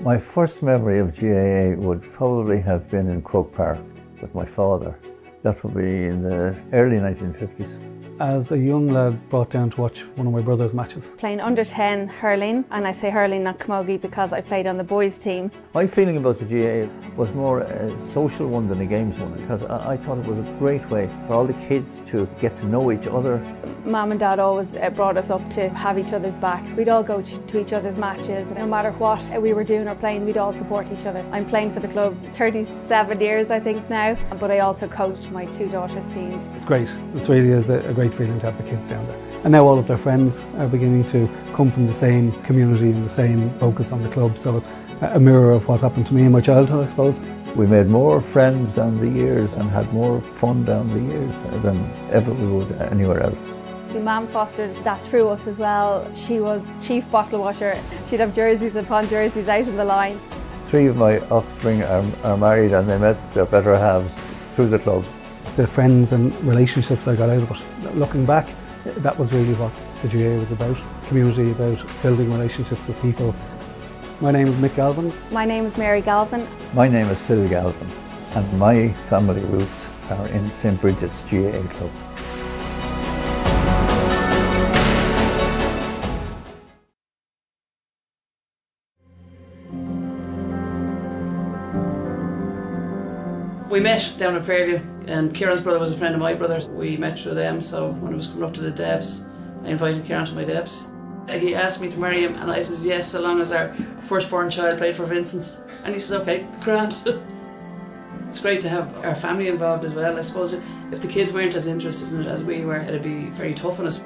My first memory of GAA would probably have been in Croke Park with my father. That would be in the early 1950s. As a young lad brought down to watch one of my brother's matches. Playing under 10 hurling, and I say hurling, not camogie, because I played on the boys team. My feeling about the GAA was more a social one than a games one, because I thought it was a great way for all the kids to get to know each other. Mum and Dad always brought us up to have each other's backs. We'd all go to each other's matches. No matter what we were doing or playing, we'd all support each other. I'm playing for the club 37 years, I think now, but I also coached my two daughters' teams. It's great. It really is a great feeling to have the kids down there. And now all of their friends are beginning to come from the same community and the same focus on the club. So it's a mirror of what happened to me in my childhood, I suppose. We made more friends down the years and had more fun down the years than ever we would anywhere else. Mum fostered that through us as well. She was chief bottle washer. She'd have jerseys upon jerseys out in the line. 3 of my offspring are married, and they met their better halves through the club. The friends and relationships I got out of it. Looking back, that was really what the GAA was about. Community, about building relationships with people. My name is Mick Galvin. My name is Mary Galvin. My name is Phil Galvin, and my family roots are in St. Bridget's GAA Club. We met down at Fairview, and Kieran's brother was a friend of my brother's. We met through them, so when I was coming up to the Devs, I invited Kieran to my Devs. He asked me to marry him, and I said yes, so long as our firstborn child played for Vincents. And he says, okay, grand. It's great to have our family involved as well. I suppose if the kids weren't as interested in it as we were, it'd be very tough on us.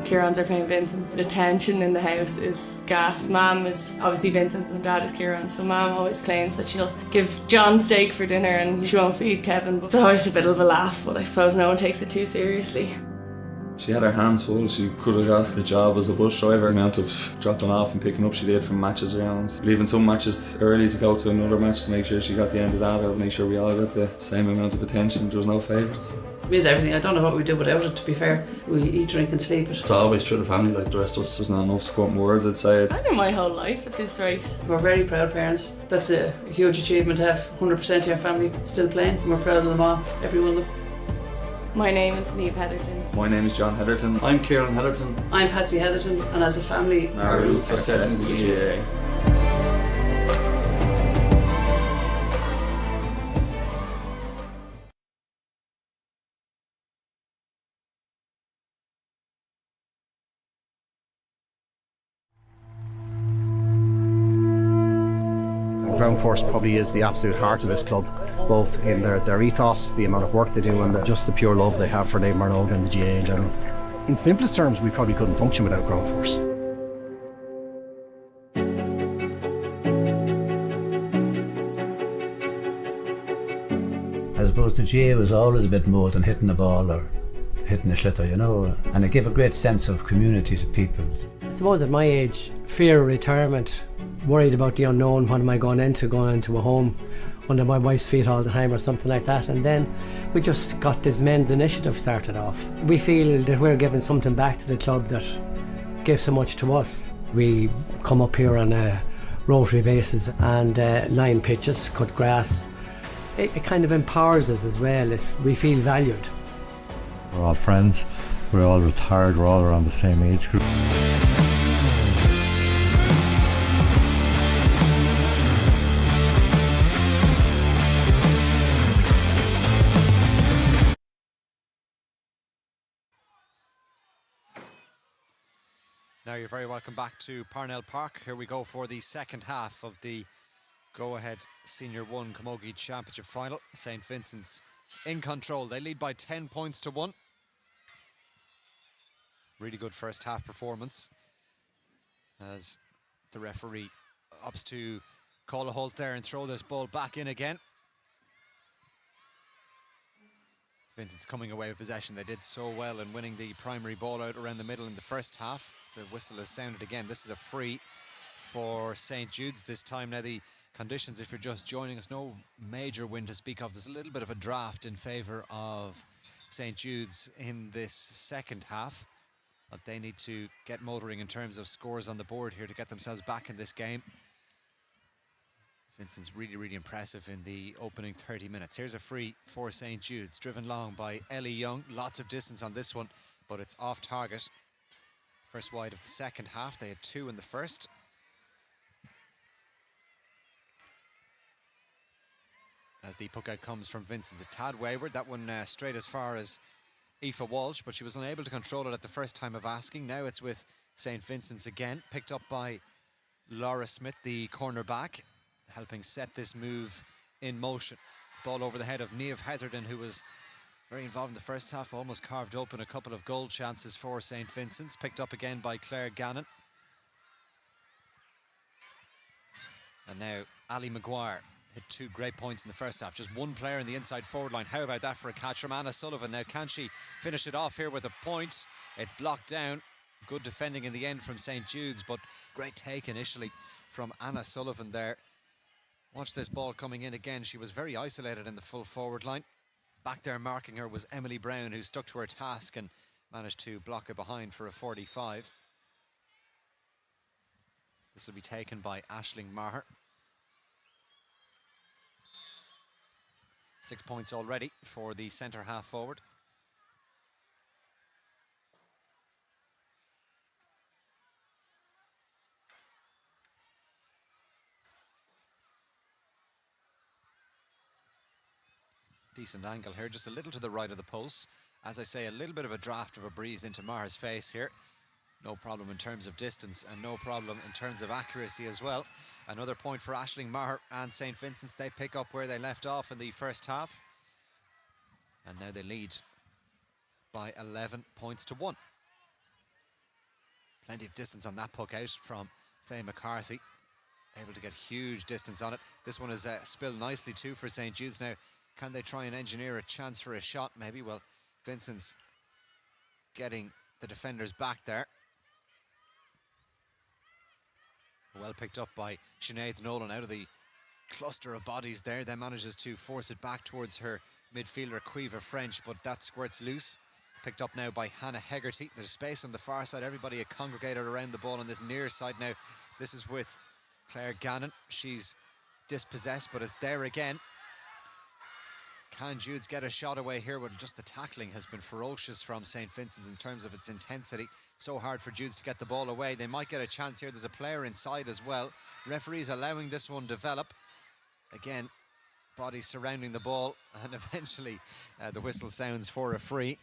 Kieran's are playing Vincents. The tension in the house is gas. Mum is obviously Vincents and Dad is Kieran, so Mum always claims that she'll give John steak for dinner and she won't feed Kevin. But it's always a bit of a laugh, but I suppose no one takes it too seriously. She had her hands full. She could have got the job as a bus driver. The amount of dropping off and picking up she did from matches around. Leaving some matches early to go to another match to make sure she got the end of that, or make sure we all got the same amount of attention. There was no favourites. It means everything. I don't know what we do without it, to be fair. We eat, drink and sleep it. It's always through the family like the rest of us. There's not enough to put in words, I'd say. I know my whole life at this rate. We're very proud parents. That's a huge achievement to have 100% of your family still playing. We're proud of them all, every one of them. My name is Niamh Heatherton. My name is John Heatherton. I'm Kieran Heatherton. I'm Patsy Heatherton, and as a family, Our roots are set in the GAA. Ground Force probably is the absolute heart of this club, both in their ethos, the amount of work they do, and just the pure love they have for Naomh Marnoga and the GAA in general. In simplest terms, we probably couldn't function without Ground Force. I suppose the GAA was always a bit more than hitting the ball or hitting a schlitter, you know, and it gave a great sense of community to people. I suppose at my age, fear of retirement, worried about the unknown, what am I going into a home under my wife's feet all the time or something like that, and then we just got this men's initiative started off. We feel that we're giving something back to the club that gave so much to us. We come up here on a rotary basis and line pitches, cut grass. It kind of empowers us as well if we feel valued. We're all friends, we're all retired, we're all around the same age group. Now you're very welcome back to Parnell Park. Here we go for the second half of the go-ahead Senior 1 Camogie Championship final. St. Vincents in control. They lead by 10 points to 1. Really good first half performance as the referee opts to call a halt there and throw this ball back in again. Vincent's coming away with possession. They did so well in winning the primary ball out around the middle in the first half. The whistle has sounded again. This is a free for St. Judes this time. Now the conditions, if you're just joining us, no major wind to speak of. There's a little bit of a draft in favour of St. Judes in this second half, but they need to get motoring in terms of scores on the board here to get themselves back in this game. Vincent's really impressive in the opening 30 minutes. Here's a free for St. Jude's, driven long by Ellie Young. Lots of distance on this one, but it's off target. First wide of the second half. They had 2 in the first. As the puck out comes from Vincent's, a tad wayward. That one straight as far as Aoife Walsh, but she was unable to control it at the first time of asking. Now it's with St. Vincent's again, picked up by Laura Smith, the cornerback, helping set this move in motion. Ball over the head of Niamh Heatherton, who was very involved in the first half, almost carved open a couple of goal chances for St. Vincent's. Picked up again by Claire Gannon. And now Ali Maguire hit 2 great points in the first half. Just one player in the inside forward line. How about that for a catch from Anna Sullivan? Now can she finish it off here with a point? It's blocked down. Good defending in the end from St. Jude's, but great take initially from Anna Sullivan there. Watch this ball coming in again. She was very isolated in the full forward line. Back there marking her was Emily Brown, who stuck to her task and managed to block it behind for a 45. This will be taken by Aisling Maher. 6 points already for the centre half forward. Decent angle here, just a little to the right of the post. As I say, a little bit of a draft of a breeze into Maher's face here. No problem in terms of distance and no problem in terms of accuracy as well. Another point for Aisling Maher and St. Vincent's. They pick up where they left off in the first half. And now they lead by 11 points to 1. Plenty of distance on that puck out from Faye McCarthy. Able to get huge distance on it. This one is spilled nicely too for St. Jude's. Now, can they try and engineer a chance for a shot? Maybe. Well, Vincent's getting the defenders back there. Well picked up by Sinead Nolan out of the cluster of bodies there. Then manages to force it back towards her midfielder Quiva French, but that squirts loose. Picked up now by Hannah Hegarty. There's space on the far side. Everybody had congregated around the ball on this near side now. This is with Claire Gannon. She's dispossessed, but it's there again. Can Judes get a shot away here? Well, just the tackling has been ferocious from St. Vincent's in terms of its intensity. So hard for Judes to get the ball away. They might get a chance here. There's a player inside as well. Referee's allowing this one develop. Again, bodies surrounding the ball, and eventually the whistle sounds for a free.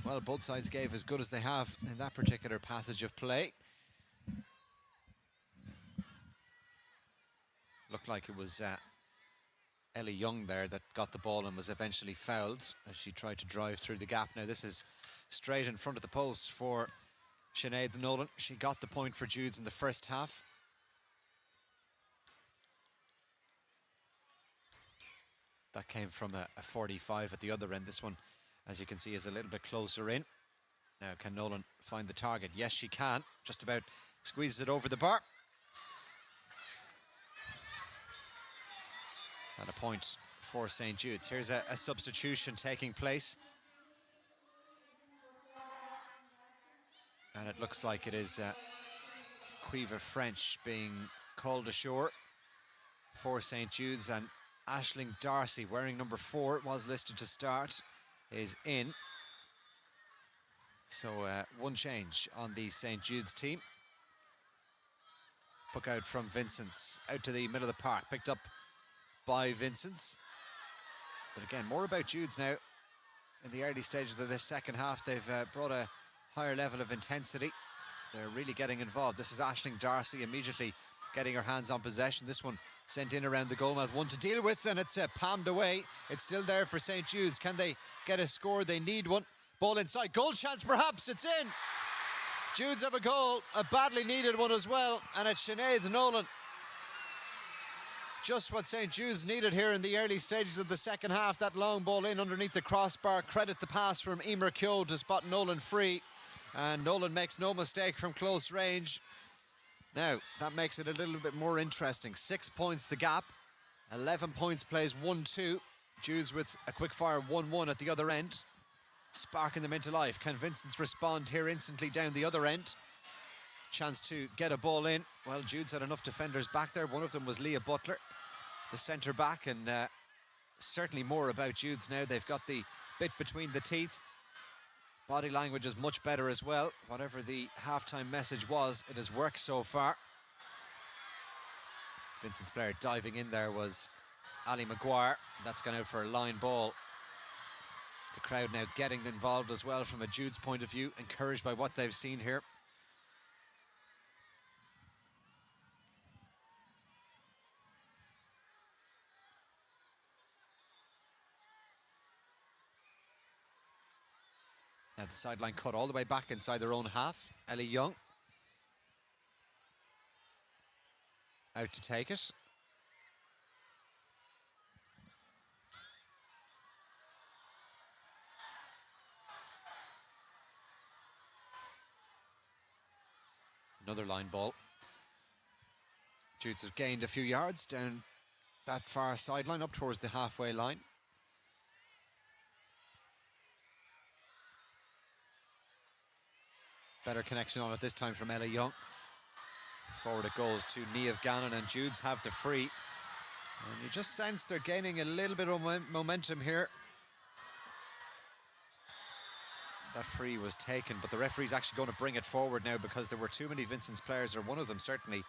Well, both sides gave as good as they have in that particular passage of play. Looked like it was Ellie Young there that got the ball and was eventually fouled as she tried to drive through the gap. Now this is straight in front of the post for Sinead Nolan. She got the point for Judes in the first half. That came from a 45 at the other end. This one, as you can see, is a little bit closer in. Now, can Nolan find the target? Yes, she can. Just about squeezes it over the bar. And a point for St. Jude's. Here's a substitution taking place. And it looks like it is Quiva French being called ashore for St. Jude's, and Aisling Darcy, wearing number 4, was listed to start, is in. So one change on the St. Jude's team. Puck out from Vincents, out to the middle of the park, picked up by Vincents. But again, more about Judes now. In the early stages of this second half, they've brought a higher level of intensity. They're really getting involved. This is Aisling Darcy immediately getting her hands on possession. This one sent in around the goalmouth, one to deal with, and it's palmed away. It's still there for St. Jude's. Can they get a score? They need one. Ball inside, goal chance perhaps, it's in. Judes have a goal, a badly needed one as well, and it's Sinead Nolan. Just what St. Jude's needed here in the early stages of the second half. That long ball in underneath the crossbar. Credit the pass from Emer Keogh to spot Nolan free. And Nolan makes no mistake from close range. Now, that makes it a little bit more interesting. 6 points the gap. 11 points plays 1-2. Judes with a quick fire 1-1 at the other end. Sparking them into life. Can Vincents respond here instantly down the other end? Chance to get a ball in. Well, Judes had enough defenders back there. One of them was Leah Butler, the centre back, and certainly more about Judes now. They've got the bit between the teeth. Body language is much better as well. Whatever the halftime message was, it has worked so far. Vincent's player diving in there was Ali Maguire. That's gone out for a line ball. The crowd now getting involved as well from a Judes point of view, encouraged by what they've seen here. Now the sideline cut all the way back inside their own half. Ellie Young out to take it. Another line ball. Judes have gained a few yards down that far sideline up towards the halfway line. Better connection on it this time from Ellie Young. Forward it goes to Niamh Gannon, and Judes have the free. And you just sense they're gaining a little bit of momentum here. That free was taken, but the referee's actually going to bring it forward now because there were too many Vincent's players, or one of them certainly,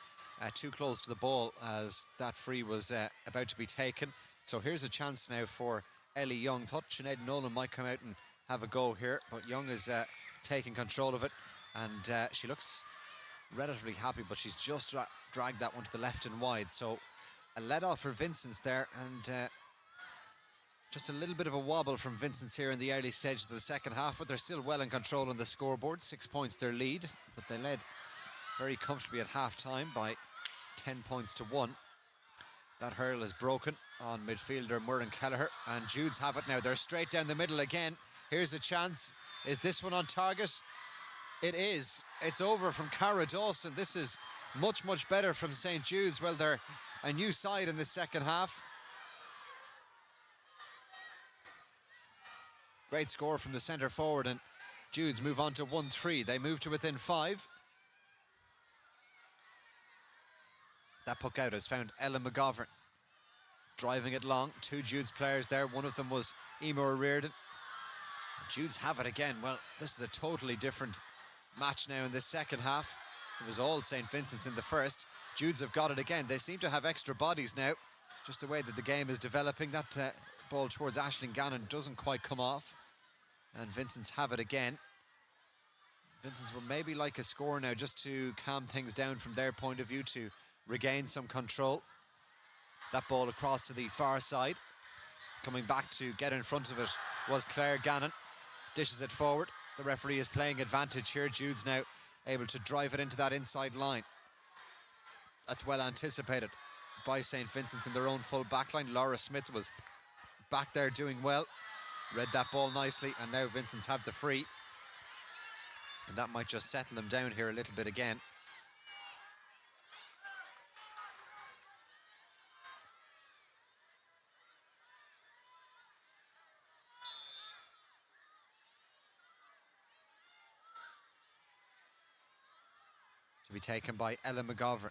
too close to the ball as that free was about to be taken. So here's a chance now for Ellie Young. Thought Sinead Nolan might come out and have a go here, but Young is taking control of it. And she looks relatively happy, but she's just dragged that one to the left and wide. So a let off for Vincents there, and just a little bit of a wobble from Vincents here in the early stages of the second half, but they're still well in control on the scoreboard. 6 points their lead, but they led very comfortably at half-time by 10 points to 1. That hurl is broken on midfielder Murren Kelleher, and Judes have it now. They're straight down the middle again. Here's a chance. Is this one on target? It is. It's over from Cara Dawson. This is much, much better from St. Jude's. Well, they're a new side in the second half. Great score from the centre forward, and Judes move on to 1-3. They move to within 5. That puck out has found Ellen McGovern. driving it long. Two Judes players there. One of them was Emer Reardon. Judes have it again. Well, this is a totally different match now in this second half. It was all St. Vincent's in the first. Judes have got it again. They seem to have extra bodies now. Just the way that the game is developing. That ball towards Aisling Gannon doesn't quite come off. And Vincent's have it again. Vincent's will maybe like a score now just to calm things down from their point of view, to regain some control. That ball across to the far side. Coming back to get in front of it was Claire Gannon. Dishes it forward. The referee is playing advantage here. Jude's now able to drive it into that inside line. That's well anticipated by St. Vincent's in their own full back line. Laura Smith was back there doing well. Read that ball nicely, and now Vincent's have the free. And that might just settle them down here a little bit again. To be taken by Ella McGovern.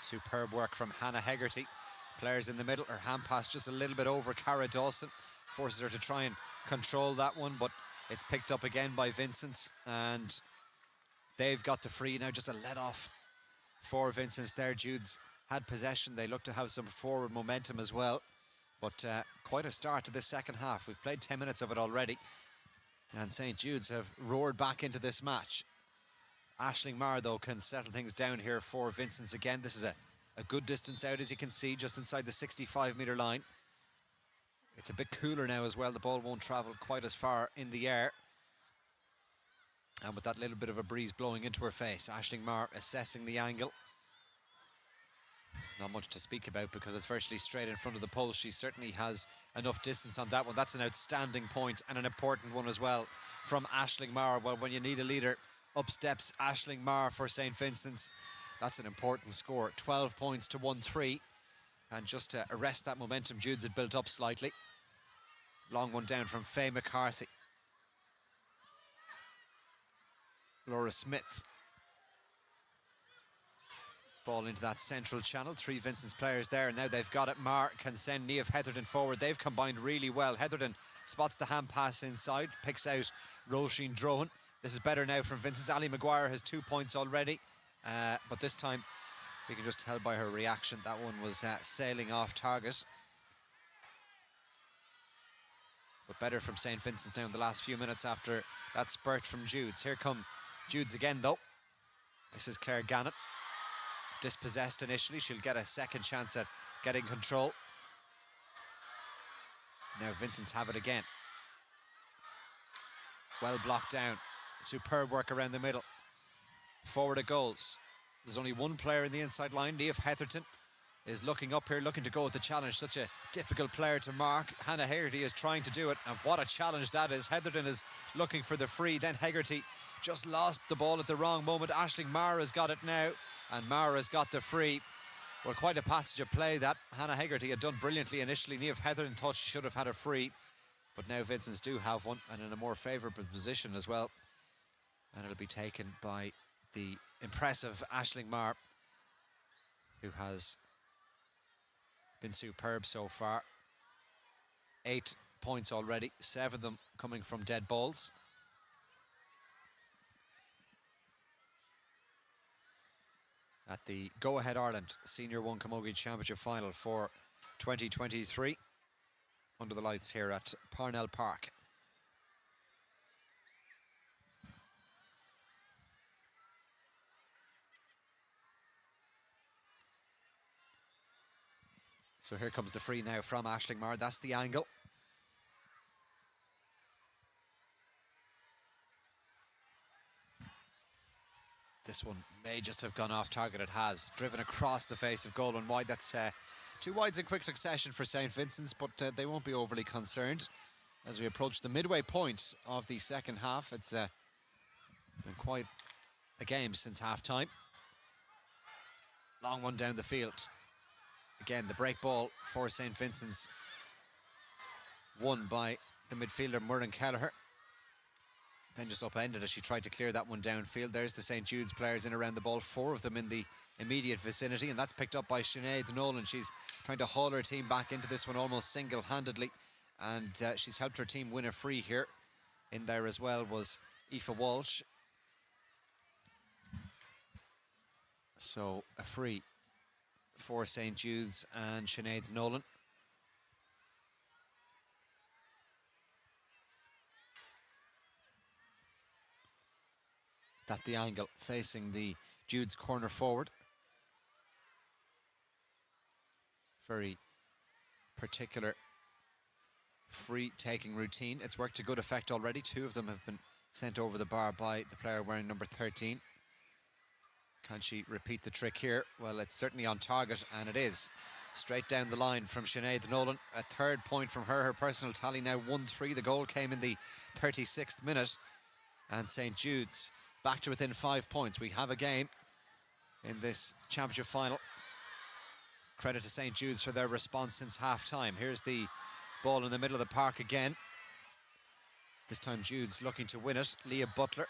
Superb work from Hannah Hegarty. Players in the middle. Her hand pass just a little bit over Cara Dawson. Forces her to try and control that one, but it's picked up again by Vincents. And they've got the free now. Just a let off for Vincents there. Judes had possession. They look to have some forward momentum as well. But quite a start to this second half. We've played 10 minutes of it already. And St. Jude's have roared back into this match. Aisling Marr, though, can settle things down here for Vincents again. This is a good distance out, as you can see, just inside the 65-metre line. It's a bit cooler now as well. The ball won't travel quite as far in the air. And with that little bit of a breeze blowing into her face, Aisling Marr assessing the angle. Not much to speak about because it's virtually straight in front of the post. She certainly has enough distance on that one. That's an outstanding point and an important one as well from Aisling Marr. Well, when you need a leader, up steps Aisling Marr for St. Vincent's. That's an important score. 12 points to 1-3. And just to arrest that momentum, Judes had built up slightly. Long one down from Faye McCarthy. Laura Smiths. Ball into that central channel. Three Vincent's players there, and now they've got it. Marr can send Niamh Heatherton forward. They've combined really well. Heatherton spots the hand pass inside, picks out Roisin Drohan. This is better now from Vincent's. Ali Maguire has 2 points already, but this time we can just tell by her reaction that one was sailing off target. But better from St. Vincent's now in the last few minutes after that spurt from Judes. Here come Judes again, though. This is Claire Gannon. Dispossessed initially. She'll get a second chance at getting control. Now Vincent's have it again. Well blocked down. Superb work around the middle. Forward it goes. There's only one player in the inside line. Niamh Heatherton is looking up here, looking to go with the challenge. Such a difficult player to mark. Hannah Hegarty is trying to do it, and what a challenge that is. Heatherton is looking for the free. Then Hegarty just lost the ball at the wrong moment. Aisling Marr has got it now, and Marr has got the free. Well, quite a passage of play that. Hannah Hegarty had done brilliantly initially. Niamh Heatherton thought she should have had a free, but now Vincents do have one, and in a more favourable position as well. And it'll be taken by the impressive Aisling Marr, who has been superb so far. 8 points already, 7 of them coming from dead balls. At the Go Ahead Ireland Senior 1 Camogie Championship Final for 2023, under the lights here at Parnell Park. So here comes the free now from Aisling Marr. That's the angle. This one may just have gone off target. It has. Driven across the face of goal and wide. That's 2 wides in quick succession for St. Vincent's, but they won't be overly concerned as we approach the midway point of the second half. It's been quite a game since half-time. Long one down the field. Again, the break ball for St. Vincent's, won by the midfielder Murren Kelleher. then just upended as she tried to clear that one downfield. There's the St. Jude's players in around the ball, 4 of them in the immediate vicinity, and that's picked up by Sinead Nolan. She's trying to haul her team back into this one almost single-handedly, and she's helped her team win a free here. In there as well was Aoife Walsh. So a free for St. Jude's and Sinead Nolan. That the angle facing the Jude's corner forward. Very particular free taking routine. It's worked to good effect already. 2 of them have been sent over the bar by the player wearing number 13. Can she repeat the trick here? Well, it's certainly on target, and it is. Straight down the line from Sinead Nolan. A 3rd point from her. Her personal tally now 1-3. The goal came in the 36th minute. And St. Jude's back to within 5 points. We have a game in this championship final. Credit to St. Jude's for their response since half-time. Here's the ball in the middle of the park again. This time Jude's looking to win it. Leah Butler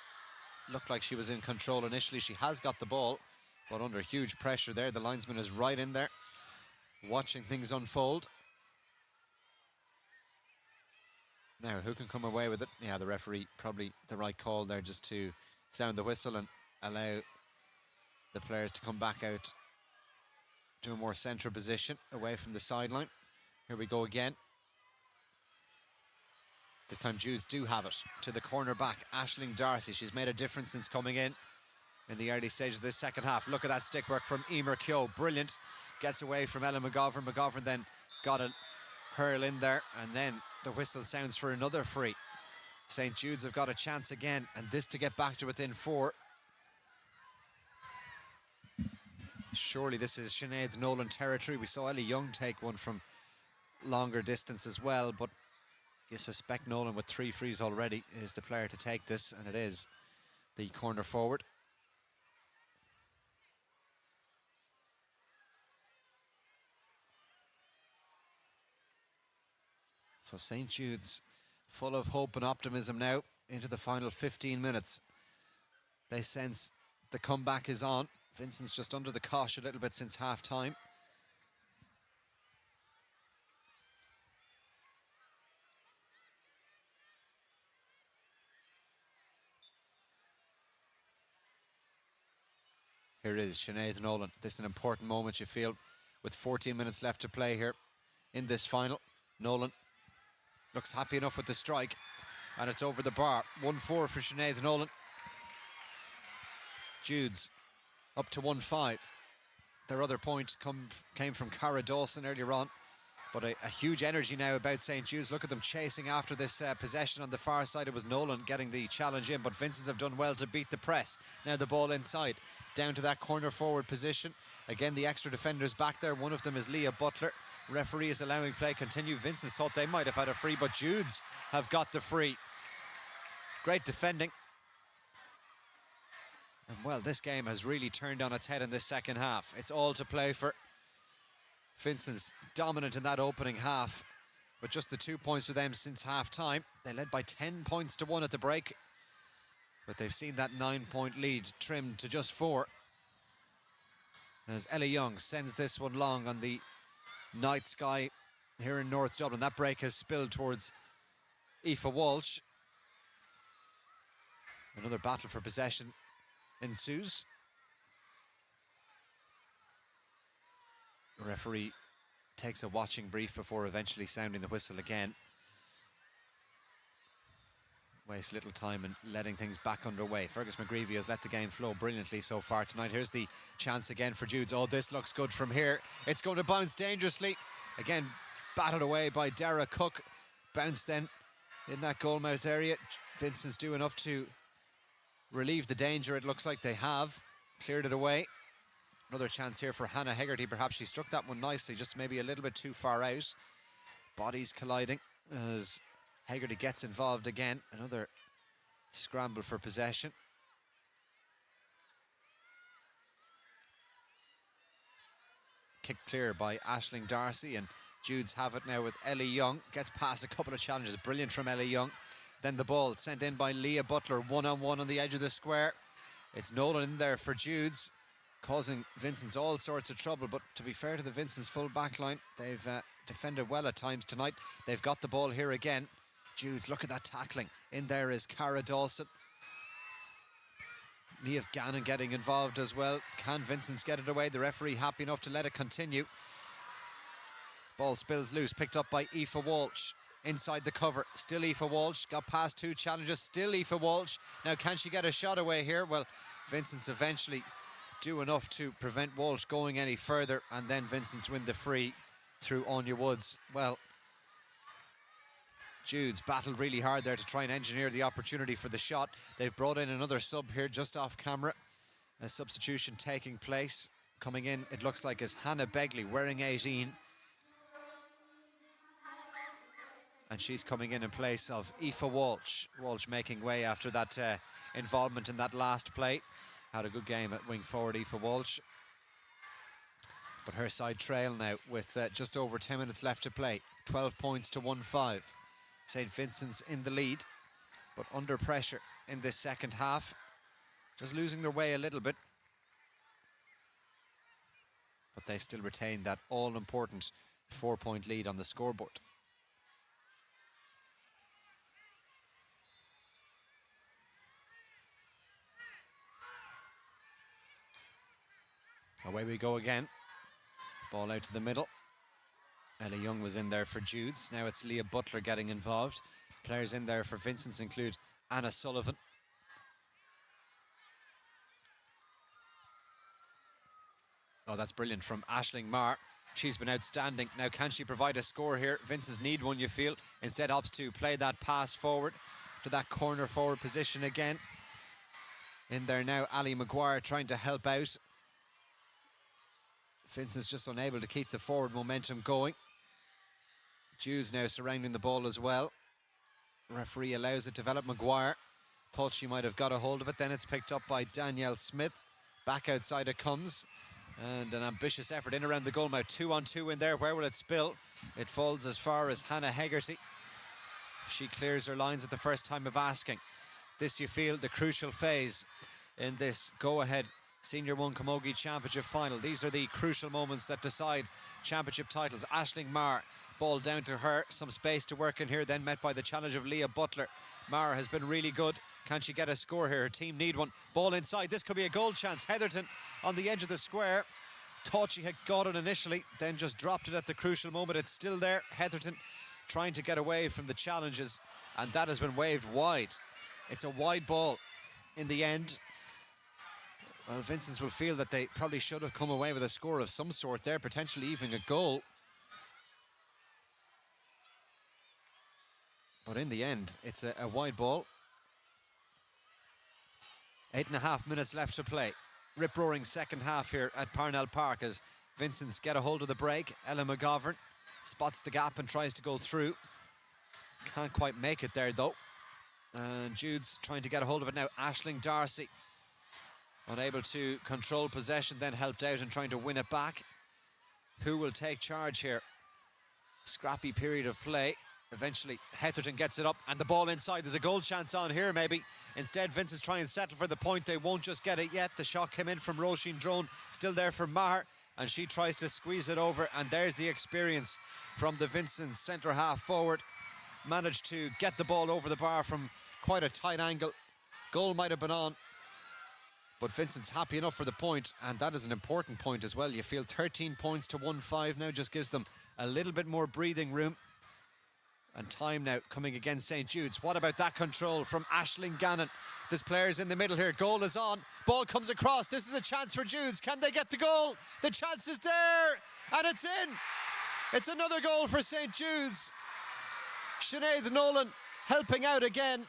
looked like she was in control initially. She has got the ball, but under huge pressure there. The linesman is right in there, watching things unfold. Now, who can come away with it? Yeah, the referee, probably the right call there, just to sound the whistle and allow the players to come back out to a more central position, away from the sideline. Here we go again. This time Judes do have it to the cornerback, Aisling Darcy. She's made a difference since coming in the early stage of this second half. Look at that stick work from Emer Keogh. Brilliant. Gets away from Ella McGovern. McGovern then got a hurl in there, and then the whistle sounds for another free. St. Jude's have got a chance again, and this to get back to within 4. Surely this is Sinead Nolan territory. We saw Ellie Young take one from longer distance as well, but you suspect Nolan, with 3 frees already, is the player to take this, and it is the corner forward. So St. Jude's full of hope and optimism now into the final 15 minutes. They sense the comeback is on. Vincent's just under the cosh a little bit since half-time. Here it is, Sinead Nolan. This is an important moment, you feel, with 14 minutes left to play here in this final. Nolan looks happy enough with the strike, and it's over the bar. 1-4 for Sinead Nolan. Judes up to 1-5. Their other point came from Cara Dawson earlier on, but a huge energy now about St. Jude's. Look at them chasing after this possession on the far side. It was Nolan getting the challenge in, but Vincents have done well to beat the press. Now the ball inside, down to that corner forward position. Again, the extra defenders back there. One of them is Leah Butler. Referee is allowing play continue. Vincents thought they might have had a free, but Judes have got the free. Great defending. And well, this game has really turned on its head in this second half. It's all to play for. Vincents dominant in that opening half, but just the 2 points for them since half-time. They led by 10 points to 1 at the break, but they've seen that 9-point lead trimmed to just 4. As Ella Young sends this one long on the night sky here in North Dublin. That break has spilled towards Aoife Walsh. Another battle for possession ensues. The referee takes a watching brief before eventually sounding the whistle again. Wastes little time in letting things back underway. Fergus McGreevy has let the game flow brilliantly so far tonight. Here's the chance again for Judes. Oh, this looks good from here. It's going to bounce dangerously. Again, batted away by Dara Cook. Bounce then in that goalmouth area. Vincent's do enough to relieve the danger. It looks like they have cleared it away. Another chance here for Hannah Hegarty. Perhaps she struck that one nicely, just maybe a little bit too far out. Bodies colliding as Hegarty gets involved again. Another scramble for possession. Kicked clear by Aisling Darcy, and Judes have it now with Ellie Young. Gets past a couple of challenges. Brilliant from Ellie Young. Then the ball sent in by Leah Butler, one-on-one on the edge of the square. It's Nolan in there for Judes, causing Vincents all sorts of trouble. But to be fair to the Vincents full back line, they've defended well at times tonight. They've got the ball here again. Judes, look at that tackling. In there is Cara Dawson. Niamh Gannon getting involved as well. Can Vincents get it away? The referee happy enough to let it continue. Ball spills loose, picked up by Aoife Walsh. Inside the cover, still Aoife Walsh. Got past two challenges, still Aoife Walsh. Now can she get a shot away here? Well, Vincents eventually do enough to prevent Walsh going any further, and then Vincents win the free through Anya Woods. Well, Judes battled really hard there to try and engineer the opportunity for the shot. They've brought in another sub here just off camera. A substitution taking place. Coming in, it looks like, is Hannah Begley, wearing 18. And she's coming in place of Aoife Walsh. Walsh making way after that involvement in that last play. Had a good game at wing forward, Aoife Walsh. But her side trail now with just over 10 minutes left to play. 12 points to 1-5. St. Vincent's in the lead, but under pressure in this second half. Just losing their way a little bit. But they still retain that all-important 4-point lead on the scoreboard. Away we go again. Ball out to the middle. Ella Young was in there for Judes. Now it's Leah Butler getting involved. Players in there for Vincents include Anna Sullivan. Oh, that's brilliant from Aisling Marr. She's been outstanding. Now can she provide a score here? Vincents need one, you feel. Instead opts to play that pass forward to that corner forward position again. In there now, Ali Maguire trying to help out. Vincent's just unable to keep the forward momentum going. Judes now surrounding the ball as well. Referee allows it to develop. Maguire thought she might have got a hold of it. Then it's picked up by Danielle Smith. Back outside it comes. And an ambitious effort in around the goal mouth. 2-on-2 in there. Where will it spill? It falls as far as Hannah Hegarty. She clears her lines at the first time of asking. This, you feel, the crucial phase in this go-ahead Senior 1 Camogie Championship final. These are the crucial moments that decide championship titles. Aisling Marr, ball down to her, some space to work in here, then met by the challenge of Leah Butler. Marr has been really good. Can she get a score here? Her team need one. Ball inside, this could be a goal chance. Heatherton on the edge of the square. Thought she had got it initially, then just dropped it at the crucial moment. It's still there. Heatherton trying to get away from the challenges, and that has been waved wide. It's a wide ball in the end. Well, Vincents will feel that they probably should have come away with a score of some sort there, potentially even a goal. But in the end, it's a wide ball. 8.5 minutes left to play. Rip-roaring second half here at Parnell Park as Vincents get a hold of the break. Ella McGovern spots the gap and tries to go through. Can't quite make it there though. And Jude's trying to get a hold of it now. Aisling Darcy unable to control possession, then helped out and trying to win it back. Who will take charge here? Scrappy period of play. Eventually Heatherton gets it up and the ball inside. There's a goal chance on here maybe. Instead Vincent's trying to settle for the point. They won't just get it yet. The shot came in from Roisin Drone. Still there for Marr, and she tries to squeeze it over, and there's the experience from the Vincents centre half forward. Managed to get the ball over the bar from quite a tight angle. Goal might have been on, but Vincent's happy enough for the point, and that is an important point as well. You feel 13 points to 1-5 now just gives them a little bit more breathing room. And time now coming against St. Jude's. What about that control from Aisling Gannon? There's players in the middle here. Goal is on. Ball comes across. This is the chance for Jude's. Can they get the goal? The chance is there, and it's in. It's another goal for St. Jude's. Sinead Nolan helping out again.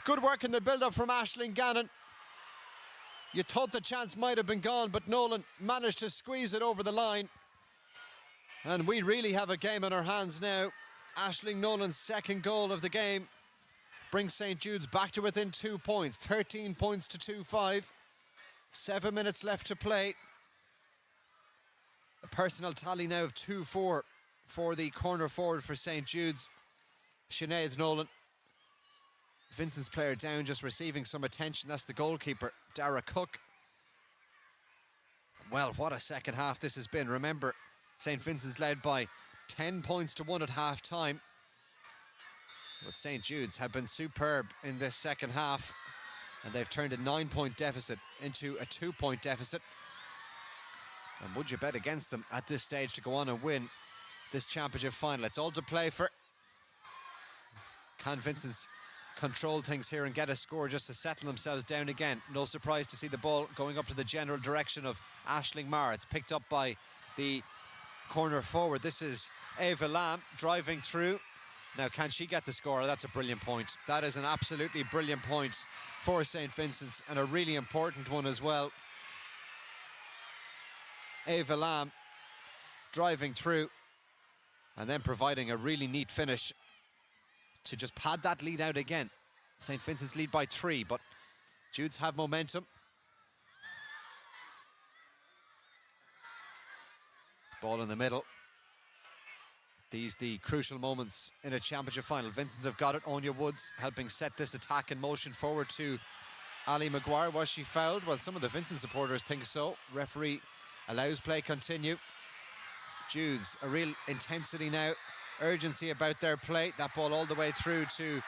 Good work in the build-up from Aisling Gannon. You thought the chance might have been gone, but Nolan managed to squeeze it over the line. And we really have a game in our hands now. Aisling Nolan's second goal of the game brings St. Jude's back to within 2 points. 13 points to 2-5. 7 minutes left to play. A personal tally now of 2-4 for the corner forward for St. Jude's, Sinead Nolan. Vincent's player down, just receiving some attention. That's the goalkeeper, Dara Cook. Well, what a second half this has been. Remember, St. Vincent's led by 10 points to 1 at half time. But St. Jude's have been superb in this second half, and they've turned a 9-point deficit into a 2-point deficit. And would you bet against them at this stage to go on and win this championship final? It's all to play for. Can Vincent's control things here and get a score just to settle themselves down again? No surprise to see the ball going up to the general direction of Aisling Maher. It's picked up by the corner forward. This is Ava Lamb driving through. Now, can she get the score? That's a brilliant point. That is an absolutely brilliant point for St. Vincent's, and a really important one as well. Ava Lamb driving through and then providing a really neat finish to just pad that lead out again. St. Vincent's lead by 3, but Judes have momentum. Ball in the middle. These the crucial moments in a championship final. Vincent's have got it. Anya Woods helping set this attack in motion forward to Ali Maguire. Was she fouled? Well, some of the Vincent supporters think so. Referee allows play continue. Judes, a real intensity now, urgency about their play. That ball all the way through to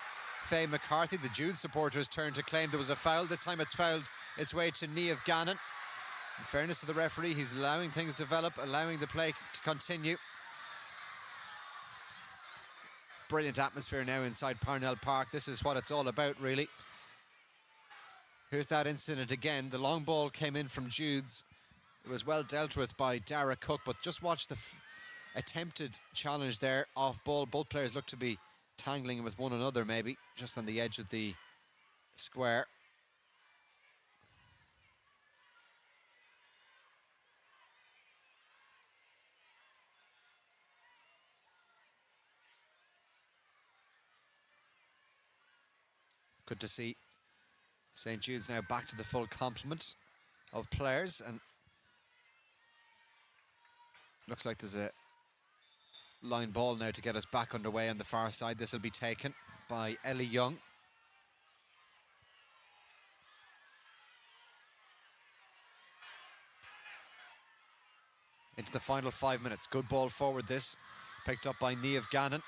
Faye McCarthy. The Judes supporters turn to claim there was a foul. This time it's fouled its way to Niamh Gannon. In fairness to the referee, he's allowing things to develop, allowing the play to continue. Brilliant atmosphere now inside Parnell Park. This is what it's all about, really. Here's that incident again. The long ball came in from Judes. It was well dealt with by Dara Cook, but just watch the attempted challenge there off ball. Both players look to be tangling with one another, maybe, just on the edge of the square. Good to see St. Jude's now back to the full complement of players, and looks like there's a line ball now to get us back underway on the far side. This will be taken by Ellie Young. Into the final 5 minutes. Good ball forward this. Picked up by Niamh Gannon.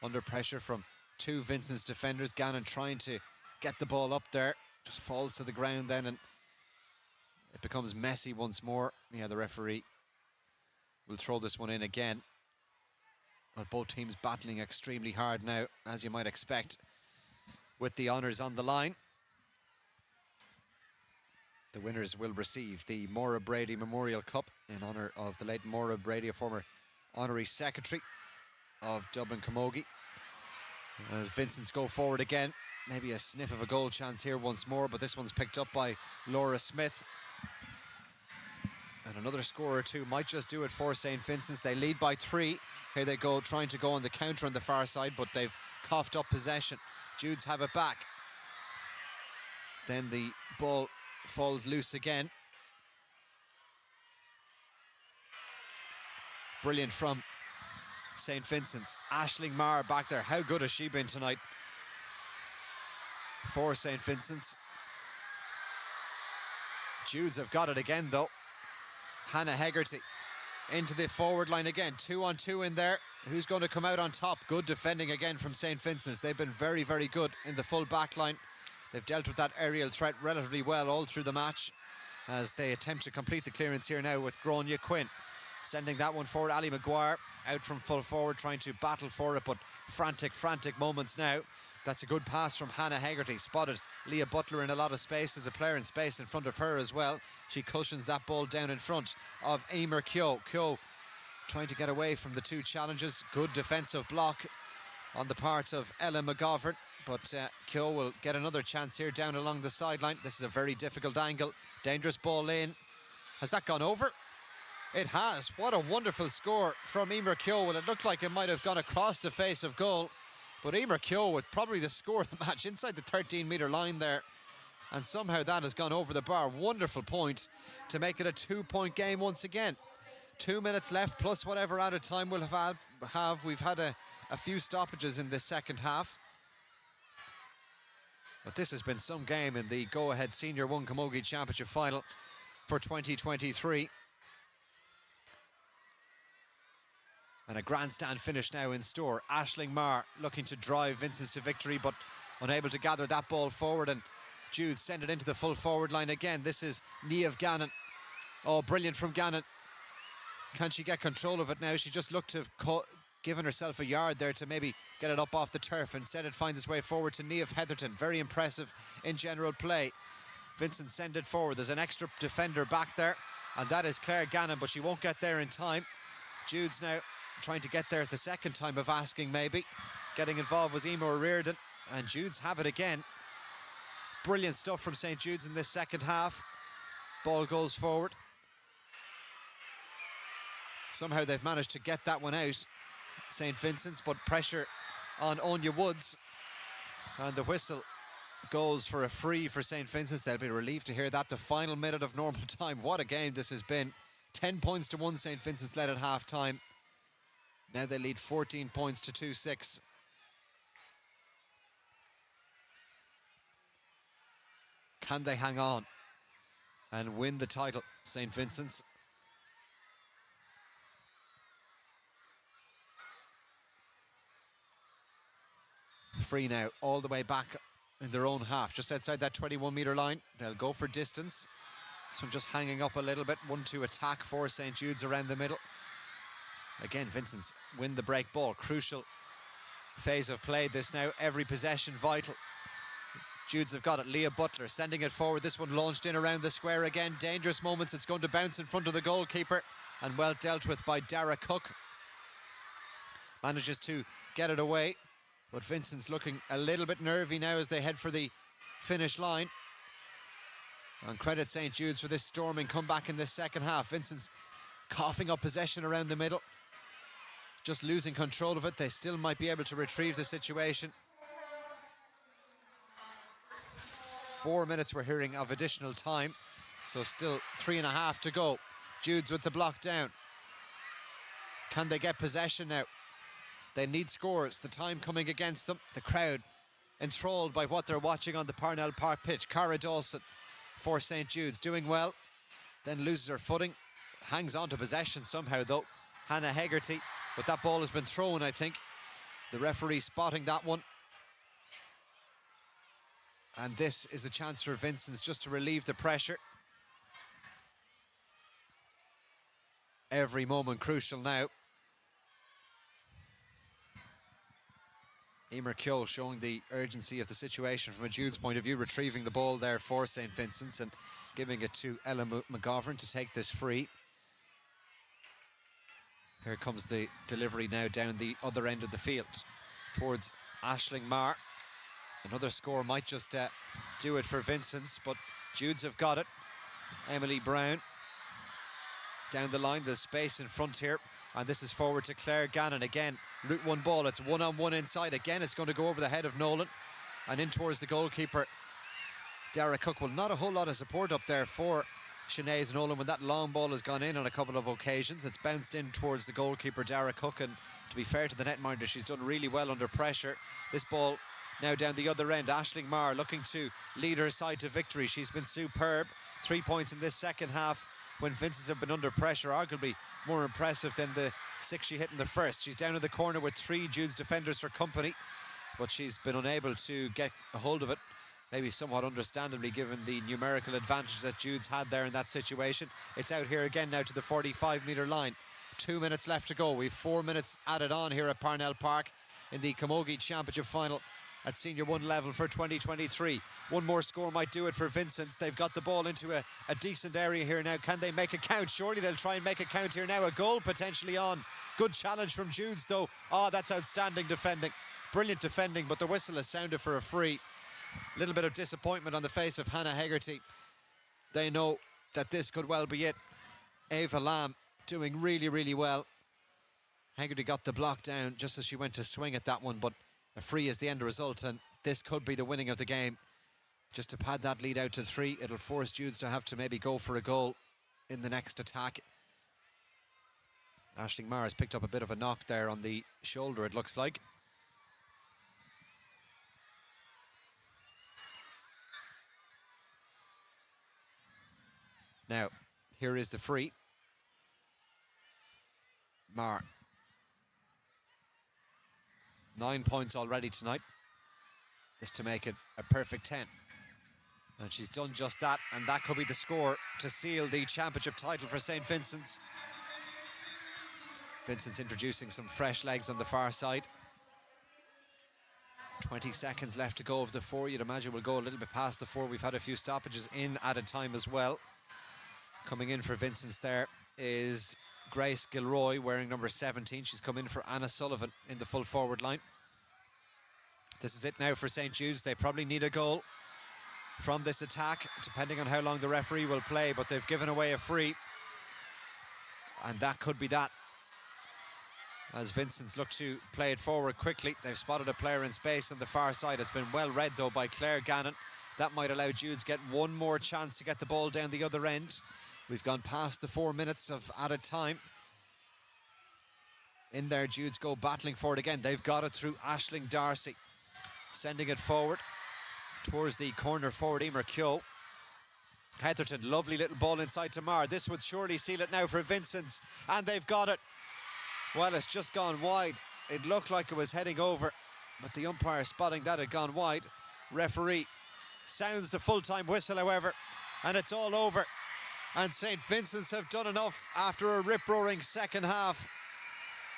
Under pressure from two Vincent's defenders. Gannon trying to get the ball up there. Just falls to the ground then, and it becomes messy once more. Yeah, the referee will throw this one in again. But both teams battling extremely hard now, as you might expect, with the honours on the line. The winners will receive the Maura Brady Memorial Cup in honour of the late Maura Brady, a former honorary secretary of Dublin Camogie. As Vincent's go forward again, maybe a sniff of a goal chance here once more, but this one's picked up by Laura Smith. And another score or two might just do it for St. Vincent's. They lead by 3. Here they go, trying to go on the counter on the far side, but they've coughed up possession. Judes have it back. Then the ball falls loose again. Brilliant from St. Vincent's. Aisling Maher back there. How good has she been tonight for St. Vincent's? Judes have got it again though. Hannah Hegarty into the forward line again. 2-on-2 in there. Who's going to come out on top? Good defending again from St. Vincent's. They've been very, very good in the full back line. They've dealt with that aerial threat relatively well all through the match, as they attempt to complete the clearance here now with Gráinne Quinn. Sending that one forward. Ali Maguire out from full forward, trying to battle for it, but frantic moments now. That's a good pass from Hannah Hegarty. Spotted Leah Butler in a lot of space. There's a player in space in front of her as well. She cushions that ball down in front of Emer Keogh. Keogh trying to get away from the two challenges. Good defensive block on the part of Ella McGovern, but Keogh will get another chance here down along the sideline. This is a very difficult angle. Dangerous ball in. Has that gone over? It has. What a wonderful score from Emer Keogh. Well, it looked like it might have gone across the face of goal, but Emer Keogh with probably the score of the match inside the 13-metre line there, and somehow that has gone over the bar. Wonderful point to make it a 2-point game once again. 2 minutes left plus whatever added time we'll have. We've had a few stoppages in this second half. But this has been some game in the go-ahead Senior 1 Camogie Championship final for 2023. And a grandstand finish now in store. Aisling Marr looking to drive Vincents to victory, but unable to gather that ball forward, and Judes send it into the full forward line again. This is Niamh Gannon. Oh, brilliant from Gannon. Can she get control of it now? She just looked to have given herself a yard there to maybe get it up off the turf. Instead it finds its way forward to Niamh Heatherton. Very impressive in general play. Vincent send it forward. There's an extra defender back there, and that is Claire Gannon, but she won't get there in time. Judes now trying to get there at the second time of asking, maybe. Getting involved was Emer Reardon, and Judes have it again. Brilliant stuff from St. Jude's in this second half. Ball goes forward. Somehow they've managed to get that one out, St. Vincent's, but pressure on Anya Woods. And the whistle goes for a free for St. Vincent's. They'll be relieved to hear that. The final minute of normal time. What a game this has been. 10 points to 1 St. Vincent's led at half-time. Now they lead 14 points to 2-6. Can they hang on and win the title, St. Vincent's? Free now, all the way back in their own half, just outside that 21-metre line. They'll go for distance. This one just hanging up a little bit. 1-2 attack for St. Jude's around the middle. Again, Vincent's win the break ball. Crucial phase of play this now. Every possession vital. Judes have got it. Leah Butler sending it forward. This one launched in around the square again. Dangerous moments. It's going to bounce in front of the goalkeeper, and well dealt with by Dara Cook. Manages to get it away, but Vincent's looking a little bit nervy now as they head for the finish line. And credit St. Jude's for this storming comeback in this second half. Vincent's coughing up possession around the middle, just losing control of it. They still might be able to retrieve the situation. 4 minutes we're hearing of additional time, so still 3.5 to go. Judes with the block down. Can they get possession now? They need scores. The time coming against them. The crowd enthralled by what they're watching on the Parnell Park pitch. Cara Dawson for St. Jude's doing well, then loses her footing, hangs on to possession somehow though. Hannah Hegarty, but that ball has been thrown, I think. The referee spotting that one. And this is a chance for Vincent's just to relieve the pressure. Every moment crucial now. Emer Kyo showing the urgency of the situation from a Jude's point of view, retrieving the ball there for St. Vincent's and giving it to Ella McGovern to take this free. Here comes the delivery now down the other end of the field towards Aisling Marr. Another score might just do it for Vincent's, but Judes have got it. Emily Brown down the line, there's space in front here, and this is forward to Claire Gannon again. Route 1 ball, it's one-on-one inside again. It's going to go over the head of Nolan and in towards the goalkeeper Dara Cook. Well, not a whole lot of support up there for Sinead Nolan when that long ball has gone in on a couple of occasions. It's bounced in towards the goalkeeper Dara Cook, and to be fair to the netminder, she's done really well under pressure. This ball now down the other end. Aisling Marr looking to lead her side to victory. She's been superb. 3 points in this second half when Vincent's have been under pressure, arguably more impressive than the 6 she hit in the first. She's down in the corner with 3 Jude's defenders for company, but she's been unable to get a hold of it, maybe somewhat understandably given the numerical advantage that Jude's had there in that situation. It's out here again now to the 45-metre line. 2 minutes left to go. We've 4 minutes added on here at Parnell Park in the Camogie Championship final at Senior 1 level for 2023. One more score might do it for Vincent's. They've got the ball into a decent area here now. Can they make a count? Surely they'll try and make a count here now. A goal potentially on. Good challenge from Judes though. Oh, that's outstanding defending. Brilliant defending, but the whistle has sounded for a free. A little bit of disappointment on the face of Hannah Hegarty. They know that this could well be it. Ava Lamb doing really, really well. Hegarty got the block down just as she went to swing at that one, but a free is the end result, and this could be the winning of the game. Just to pad that lead out to 3, it'll force Judes to have to maybe go for a goal in the next attack. Aisling Marr has picked up a bit of a knock there on the shoulder, it looks like. Now, here is the free. Mar. 9 points already tonight. This to make it a perfect 10. And she's done just that, and that could be the score to seal the championship title for St. Vincent's. Vincent's introducing some fresh legs on the far side. 20 seconds left to go of the 4. You'd imagine we'll go a little bit past the 4. We've had a few stoppages in added time as well. Coming in for Vincent's there is Grace Gilroy, wearing number 17. She's come in for Anna Sullivan in the full forward line. This is it now for St. Jude's. They probably need a goal from this attack, depending on how long the referee will play, but they've given away a free. And that could be that. As Vincent's look to play it forward quickly. They've spotted a player in space on the far side. It's been well read, though, by Claire Gannon. That might allow Judes get one more chance to get the ball down the other end. We've gone past the 4 minutes of added time. In there, Judes go battling for it again. They've got it through Aisling Darcy. Sending it forward towards the corner forward, Emer Kyo. Heatherton, lovely little ball inside to Mar. This would surely seal it now for Vincent's, and they've got it. Well, it's just gone wide. It looked like it was heading over, but the umpire spotting that had gone wide. Referee sounds the full-time whistle, however, and it's all over. And St. Vincent's have done enough after a rip-roaring second half.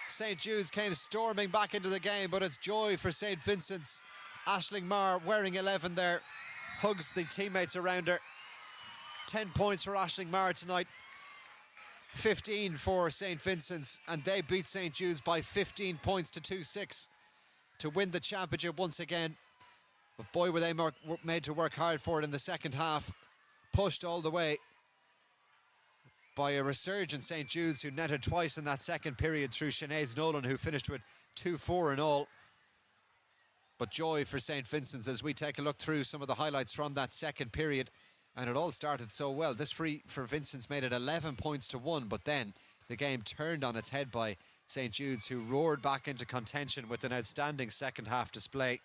St. Jude's came storming back into the game, but it's joy for St. Vincent's. Aisling Marr, wearing 11 there, hugs the teammates around her. 10 points for Aisling Marr tonight. 15 for St. Vincent's, and they beat St. Jude's by 15 points to 2-6 to win the championship once again. But boy, were they made to work hard for it in the second half. Pushed all the way by a resurgent St. Jude's, who netted twice in that second period through Sinead Nolan, who finished with 2-4 in all. But joy for St. Vincent's as we take a look through some of the highlights from that second period. And it all started so well. This free for Vincent's made it 11 points to 1, but then the game turned on its head by St. Jude's, who roared back into contention with an outstanding second half display.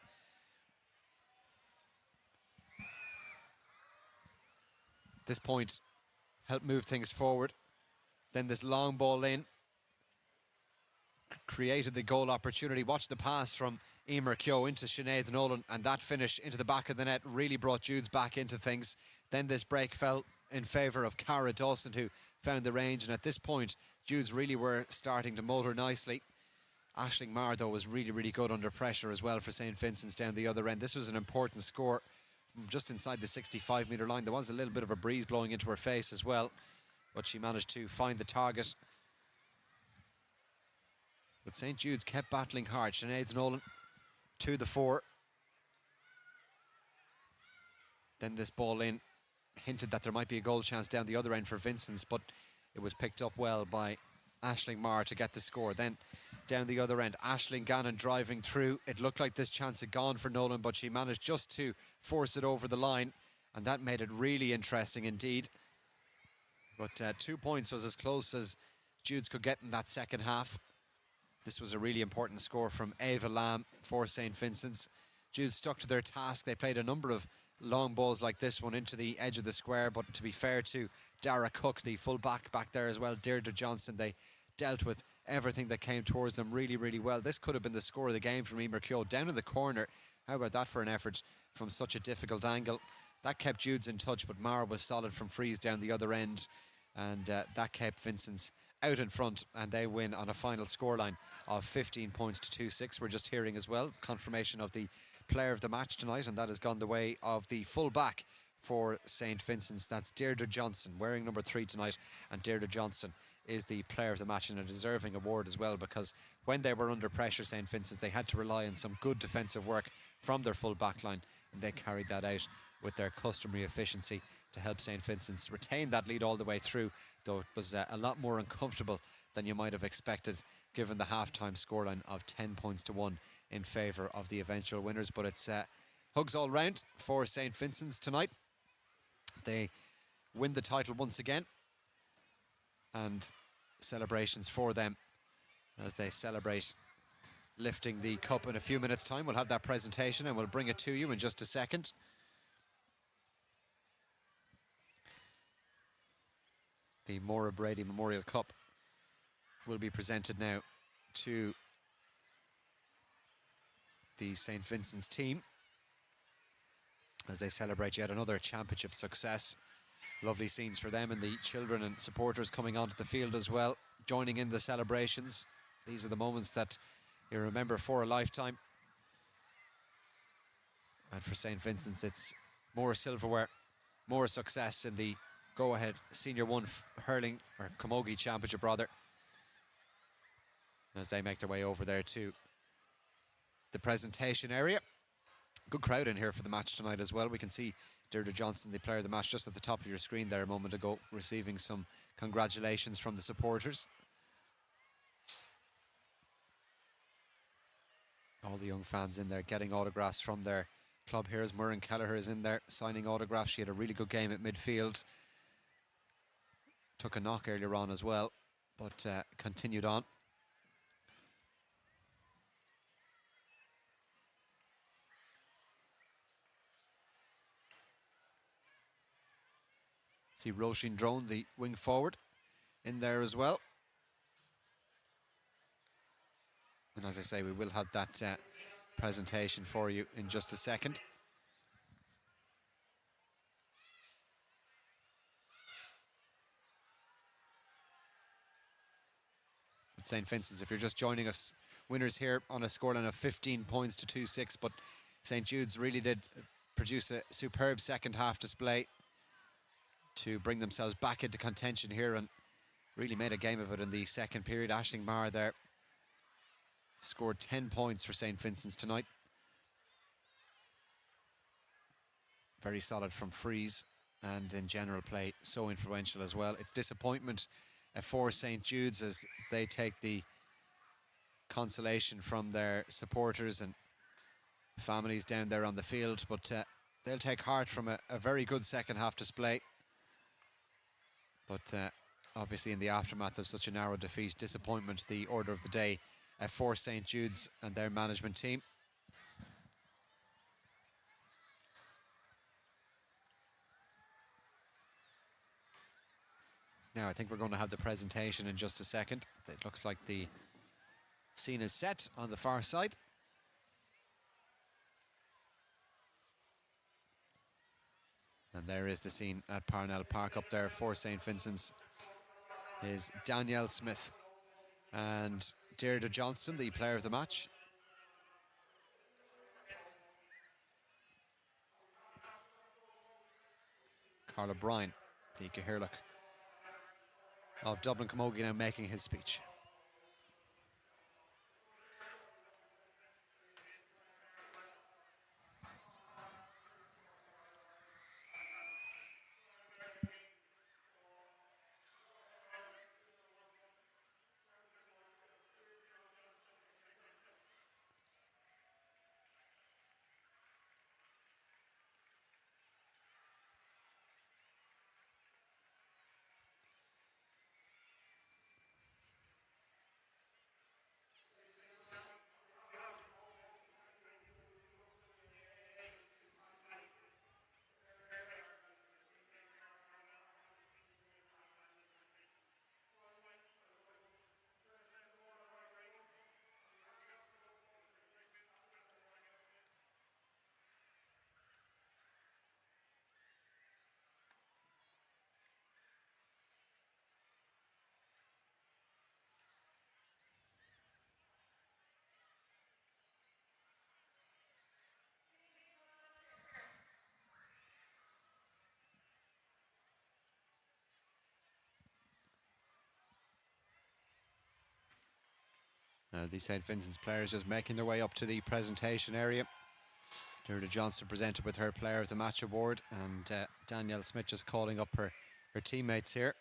This point helped move things forward. Then this long ball in created the goal opportunity. Watch the pass from Emer Kyo into Sinead Nolan, and that finish into the back of the net really brought Judes back into things. Then this break fell in favour of Cara Dawson, who found the range, and at this point Judes really were starting to motor nicely. Aisling Marr, though, was really, really good under pressure as well for St. Vincent's down the other end. This was an important score from just inside the 65-metre line. There was a little bit of a breeze blowing into her face as well, but she managed to find the target. But St. Jude's kept battling hard. Sinead Nolan to the 4. Then this ball in hinted that there might be a goal chance down the other end for Vincent's, but it was picked up well by Aisling Marr to get the score. Then down the other end, Aisling Gannon driving through. It looked like this chance had gone for Nolan, but she managed just to force it over the line, and that made it really interesting indeed. But 2 points was as close as Judes could get in that second half. This was a really important score from Ava Lamb for St. Vincent's. Judes stuck to their task. They played a number of long balls like this one into the edge of the square, but to be fair to Dara Cook, the full back there as well, Deirdre Johnson, they dealt with everything that came towards them really, really well. This could have been the score of the game from Emer Kyo down in the corner. How about that for an effort from such a difficult angle? That kept Judes in touch, but Mara was solid from frees down the other end, and that kept Vincent's out in front, and they win on a final scoreline of 15 points to 2-6. We're just hearing as well confirmation of the player of the match tonight, and that has gone the way of the full back for St. Vincent's. That's Deirdre Johnson, wearing number 3 tonight, and Deirdre Johnson is the player of the match, and a deserving award as well, because when they were under pressure, St. Vincent's, they had to rely on some good defensive work from their full back line, and they carried that out with their customary efficiency to help St. Vincent's retain that lead all the way through, though it was a lot more uncomfortable than you might have expected given the half-time scoreline of 10 points to 1 in favour of the eventual winners. But it's hugs all round for St. Vincent's tonight. They win the title once again, and celebrations for them as they celebrate lifting the cup in a few minutes' time. We'll have that presentation and we'll bring it to you in just a second. The Maura Brady Memorial Cup will be presented now to the St. Vincent's team as they celebrate yet another championship success. Lovely scenes for them, and the children and supporters coming onto the field as well, joining in the celebrations. These are the moments that you remember for a lifetime. And for St. Vincent's, it's more silverware, more success in the go-ahead Senior 1 hurling, or Camogie Championship rather, as they make their way over there to the presentation area. Good crowd in here for the match tonight as well. We can see Deirdre Johnson, the player of the match, just at the top of your screen there a moment ago, receiving some congratulations from the supporters. All the young fans in there getting autographs from their club heroes. Murren Kelleher is in there signing autographs. She had a really good game at midfield. Took a knock earlier on as well, but continued on. See Roisin Drone, the wing forward, in there as well. And as I say, we will have that presentation for you in just a second. At St. Vincent's, if you're just joining us, winners here on a scoreline of 15 points to 2-6, but St. Jude's really did produce a superb second half display to bring themselves back into contention here and really made a game of it in the second period. Aisling Maher there scored 10 points for St. Vincent's tonight. Very solid from frees, and in general play so influential as well. It's disappointment for St. Jude's as they take the consolation from their supporters and families down there on the field, but they'll take heart from a very good second half display. But obviously in the aftermath of such a narrow defeat, disappointment the order of the day for St. Jude's and their management team. Now I think we're going to have the presentation in just a second. It looks like the scene is set on the far side. And there is the scene at Parnell Park up there for St. Vincent's. Is Danielle Smith and Deirdre Johnston, the player of the match. Carl O'Brien, the Cahirlock of Dublin Camogie, now making his speech. The St. Vincent's players just making their way up to the presentation area. Deirdre Johnson presented with her Player of the Match award, and Danielle Smith just calling up her teammates here.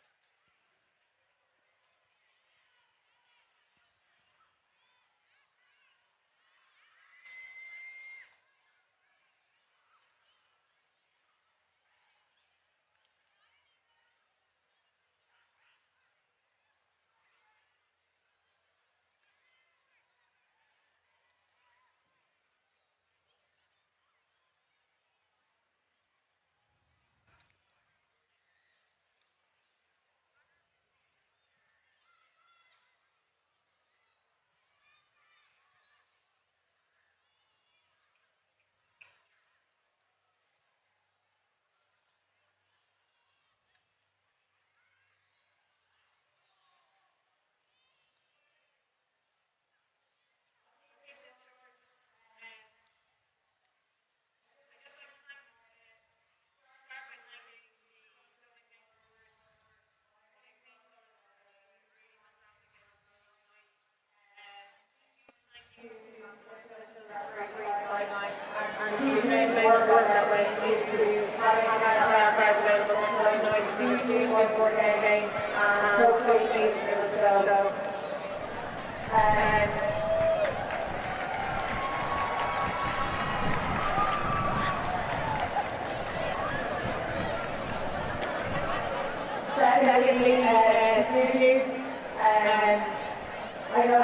I know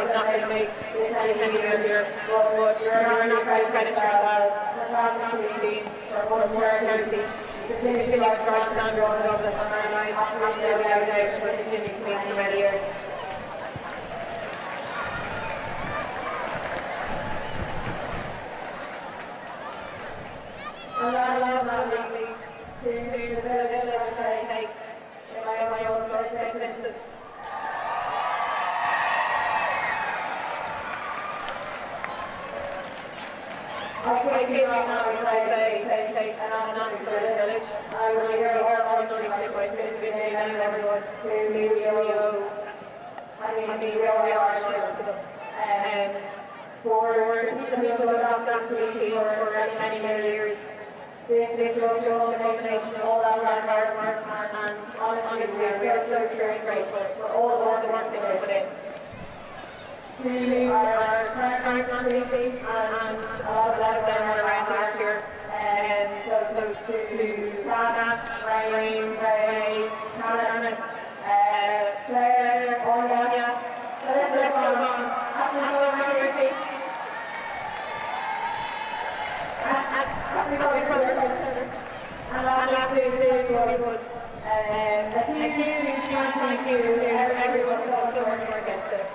it's not going to make this any easier, but you're not very credit well. We're talking to the team for more energy. Continue to get strong and growing over the summer, and I absolutely have doubt we'll continue to make them ready here. A lot of really to the village that I take in my own first Vincents. I came out now and I say, and I'm not for the village. I was here all the time, I spent good day and everyone to really owe. I mean, we are to them. And for the people that have done to me for many years, this will show the combination of all that hard work and honestly, we're so grateful for all the work that they put in. To our current community, and a lot of them are around last year, and so to Rana, Ryan, Ray, Cameron, Claire, Orlania, so let's go on. After going around your feet. And I'd like to do Hollywood. Thank you to everyone who's also working against it.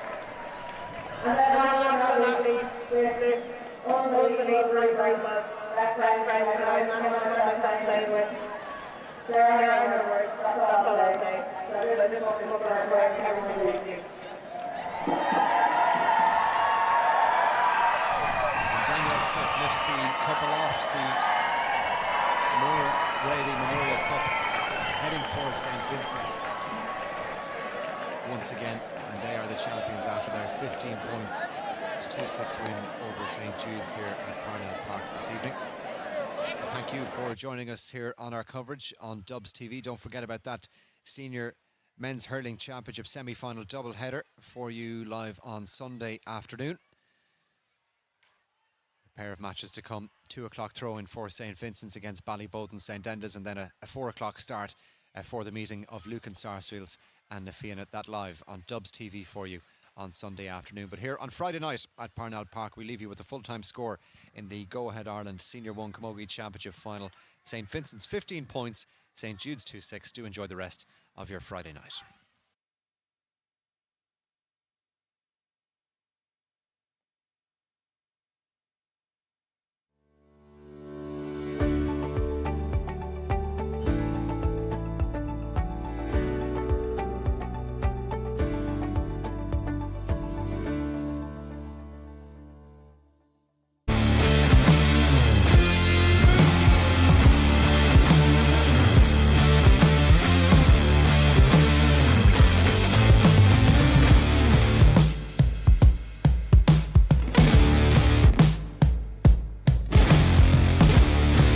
And then obviously, with this unbelievably great best friend that I'm not going to say with. There are other words, that's all I say. So I just want to look at everything we do. Daniel Smith lifts the cup aloft, the Moore Brady Memorial Cup, heading for St. Vincents once again, and they are the champions after their 15 points to 2-6 win over St. Judes here at Parnell Park this evening. Thank you for joining us here on our coverage on Dubs TV. Don't forget about that Senior Men's Hurling Championship semi-final doubleheader for you live on Sunday afternoon. A pair of matches to come. 2 o'clock throw-in for St. Vincent's against Ballybowden St. Enda's, and then a 4 o'clock start for the meeting of Lucan Sarsfields and Nafianat. That live on Dubs TV for you on Sunday afternoon. But here on Friday night at Parnell Park, we leave you with the full-time score in the Go Ahead Ireland Senior 1 Camogie Championship final. St. Vincent's 15 points, St. Jude's 2-6. Do enjoy the rest of your Friday night.